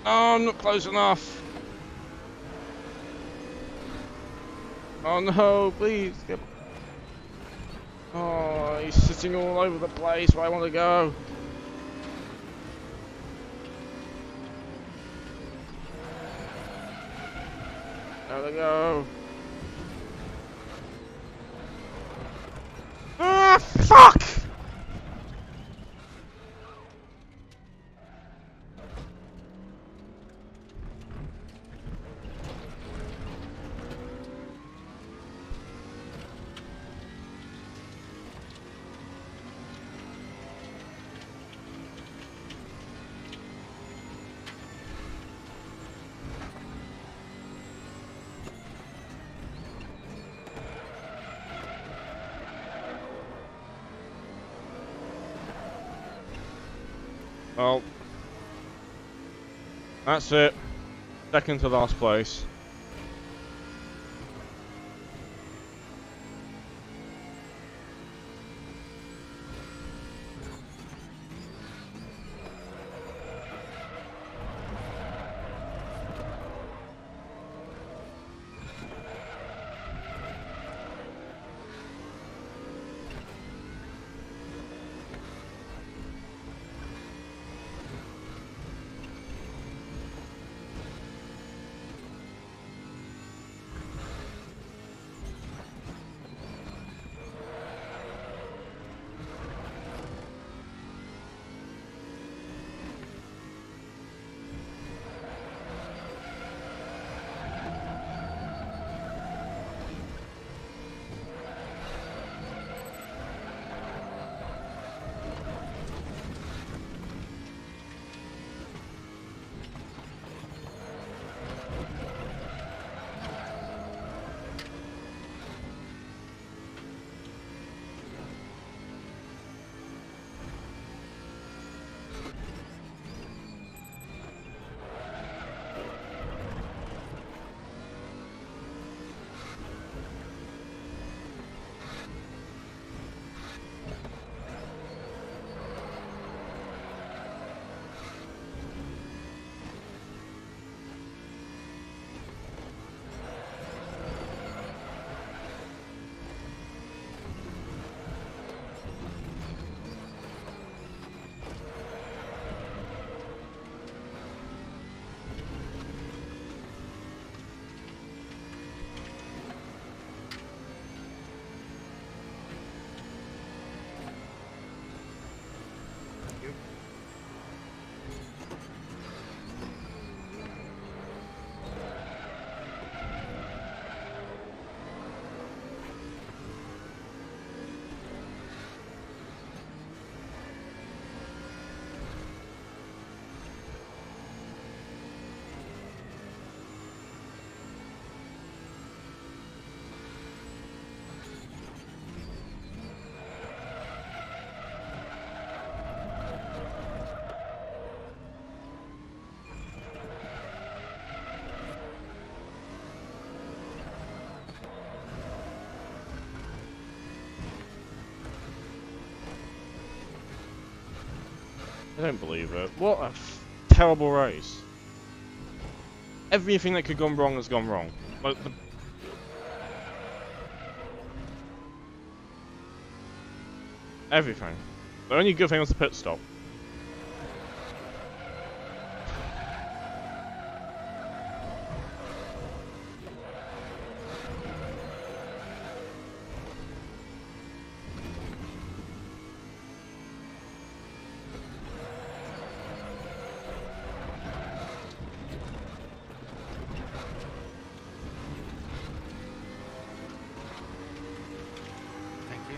Oh, I'm not close enough. Oh no, please. Oh, he's sitting all over the place where I want to go. There we go. Ah, fuck! Well, that's it. Second to last place. I don't believe it. What a terrible race. Everything that could have gone wrong has gone wrong. Like everything. The only good thing was the pit stop. Thank you.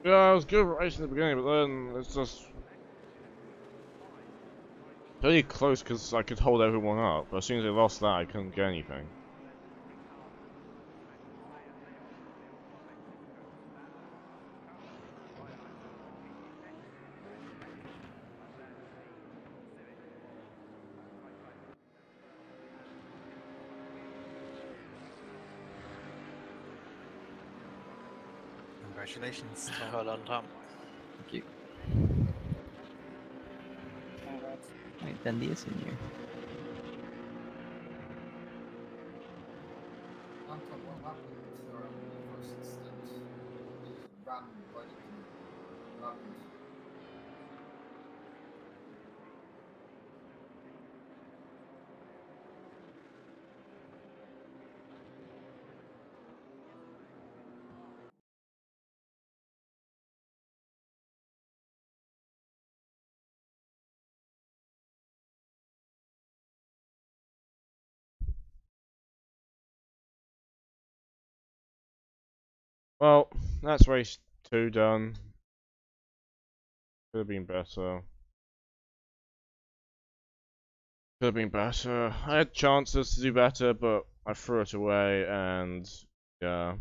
Yeah, it was good race in the beginning, but then it's just really close because I could hold everyone up. But as soon as I lost that, I couldn't get anything. Congratulations. Well done, Tom. Thank you. Wait, Dandy is in here. Anton, what happened during the first stint? You just ran right into me. What happened? Well, that's race 2 done. Could have been better. Could have been better. I had chances to do better, but I threw it away, and yeah.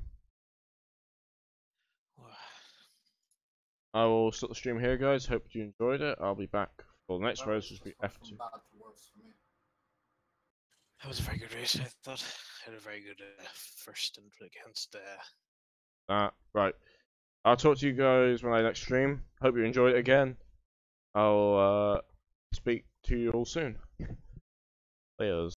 I will stop the stream here, guys. Hope you enjoyed it. I'll be back for the next That race, was which will just be went F2. from bad to worse for me. That was a very good race, I thought. I had a very good first stint against. Right. I'll talk to you guys when I next stream. Hope you enjoyed it again. I'll speak to you all soon. Laters.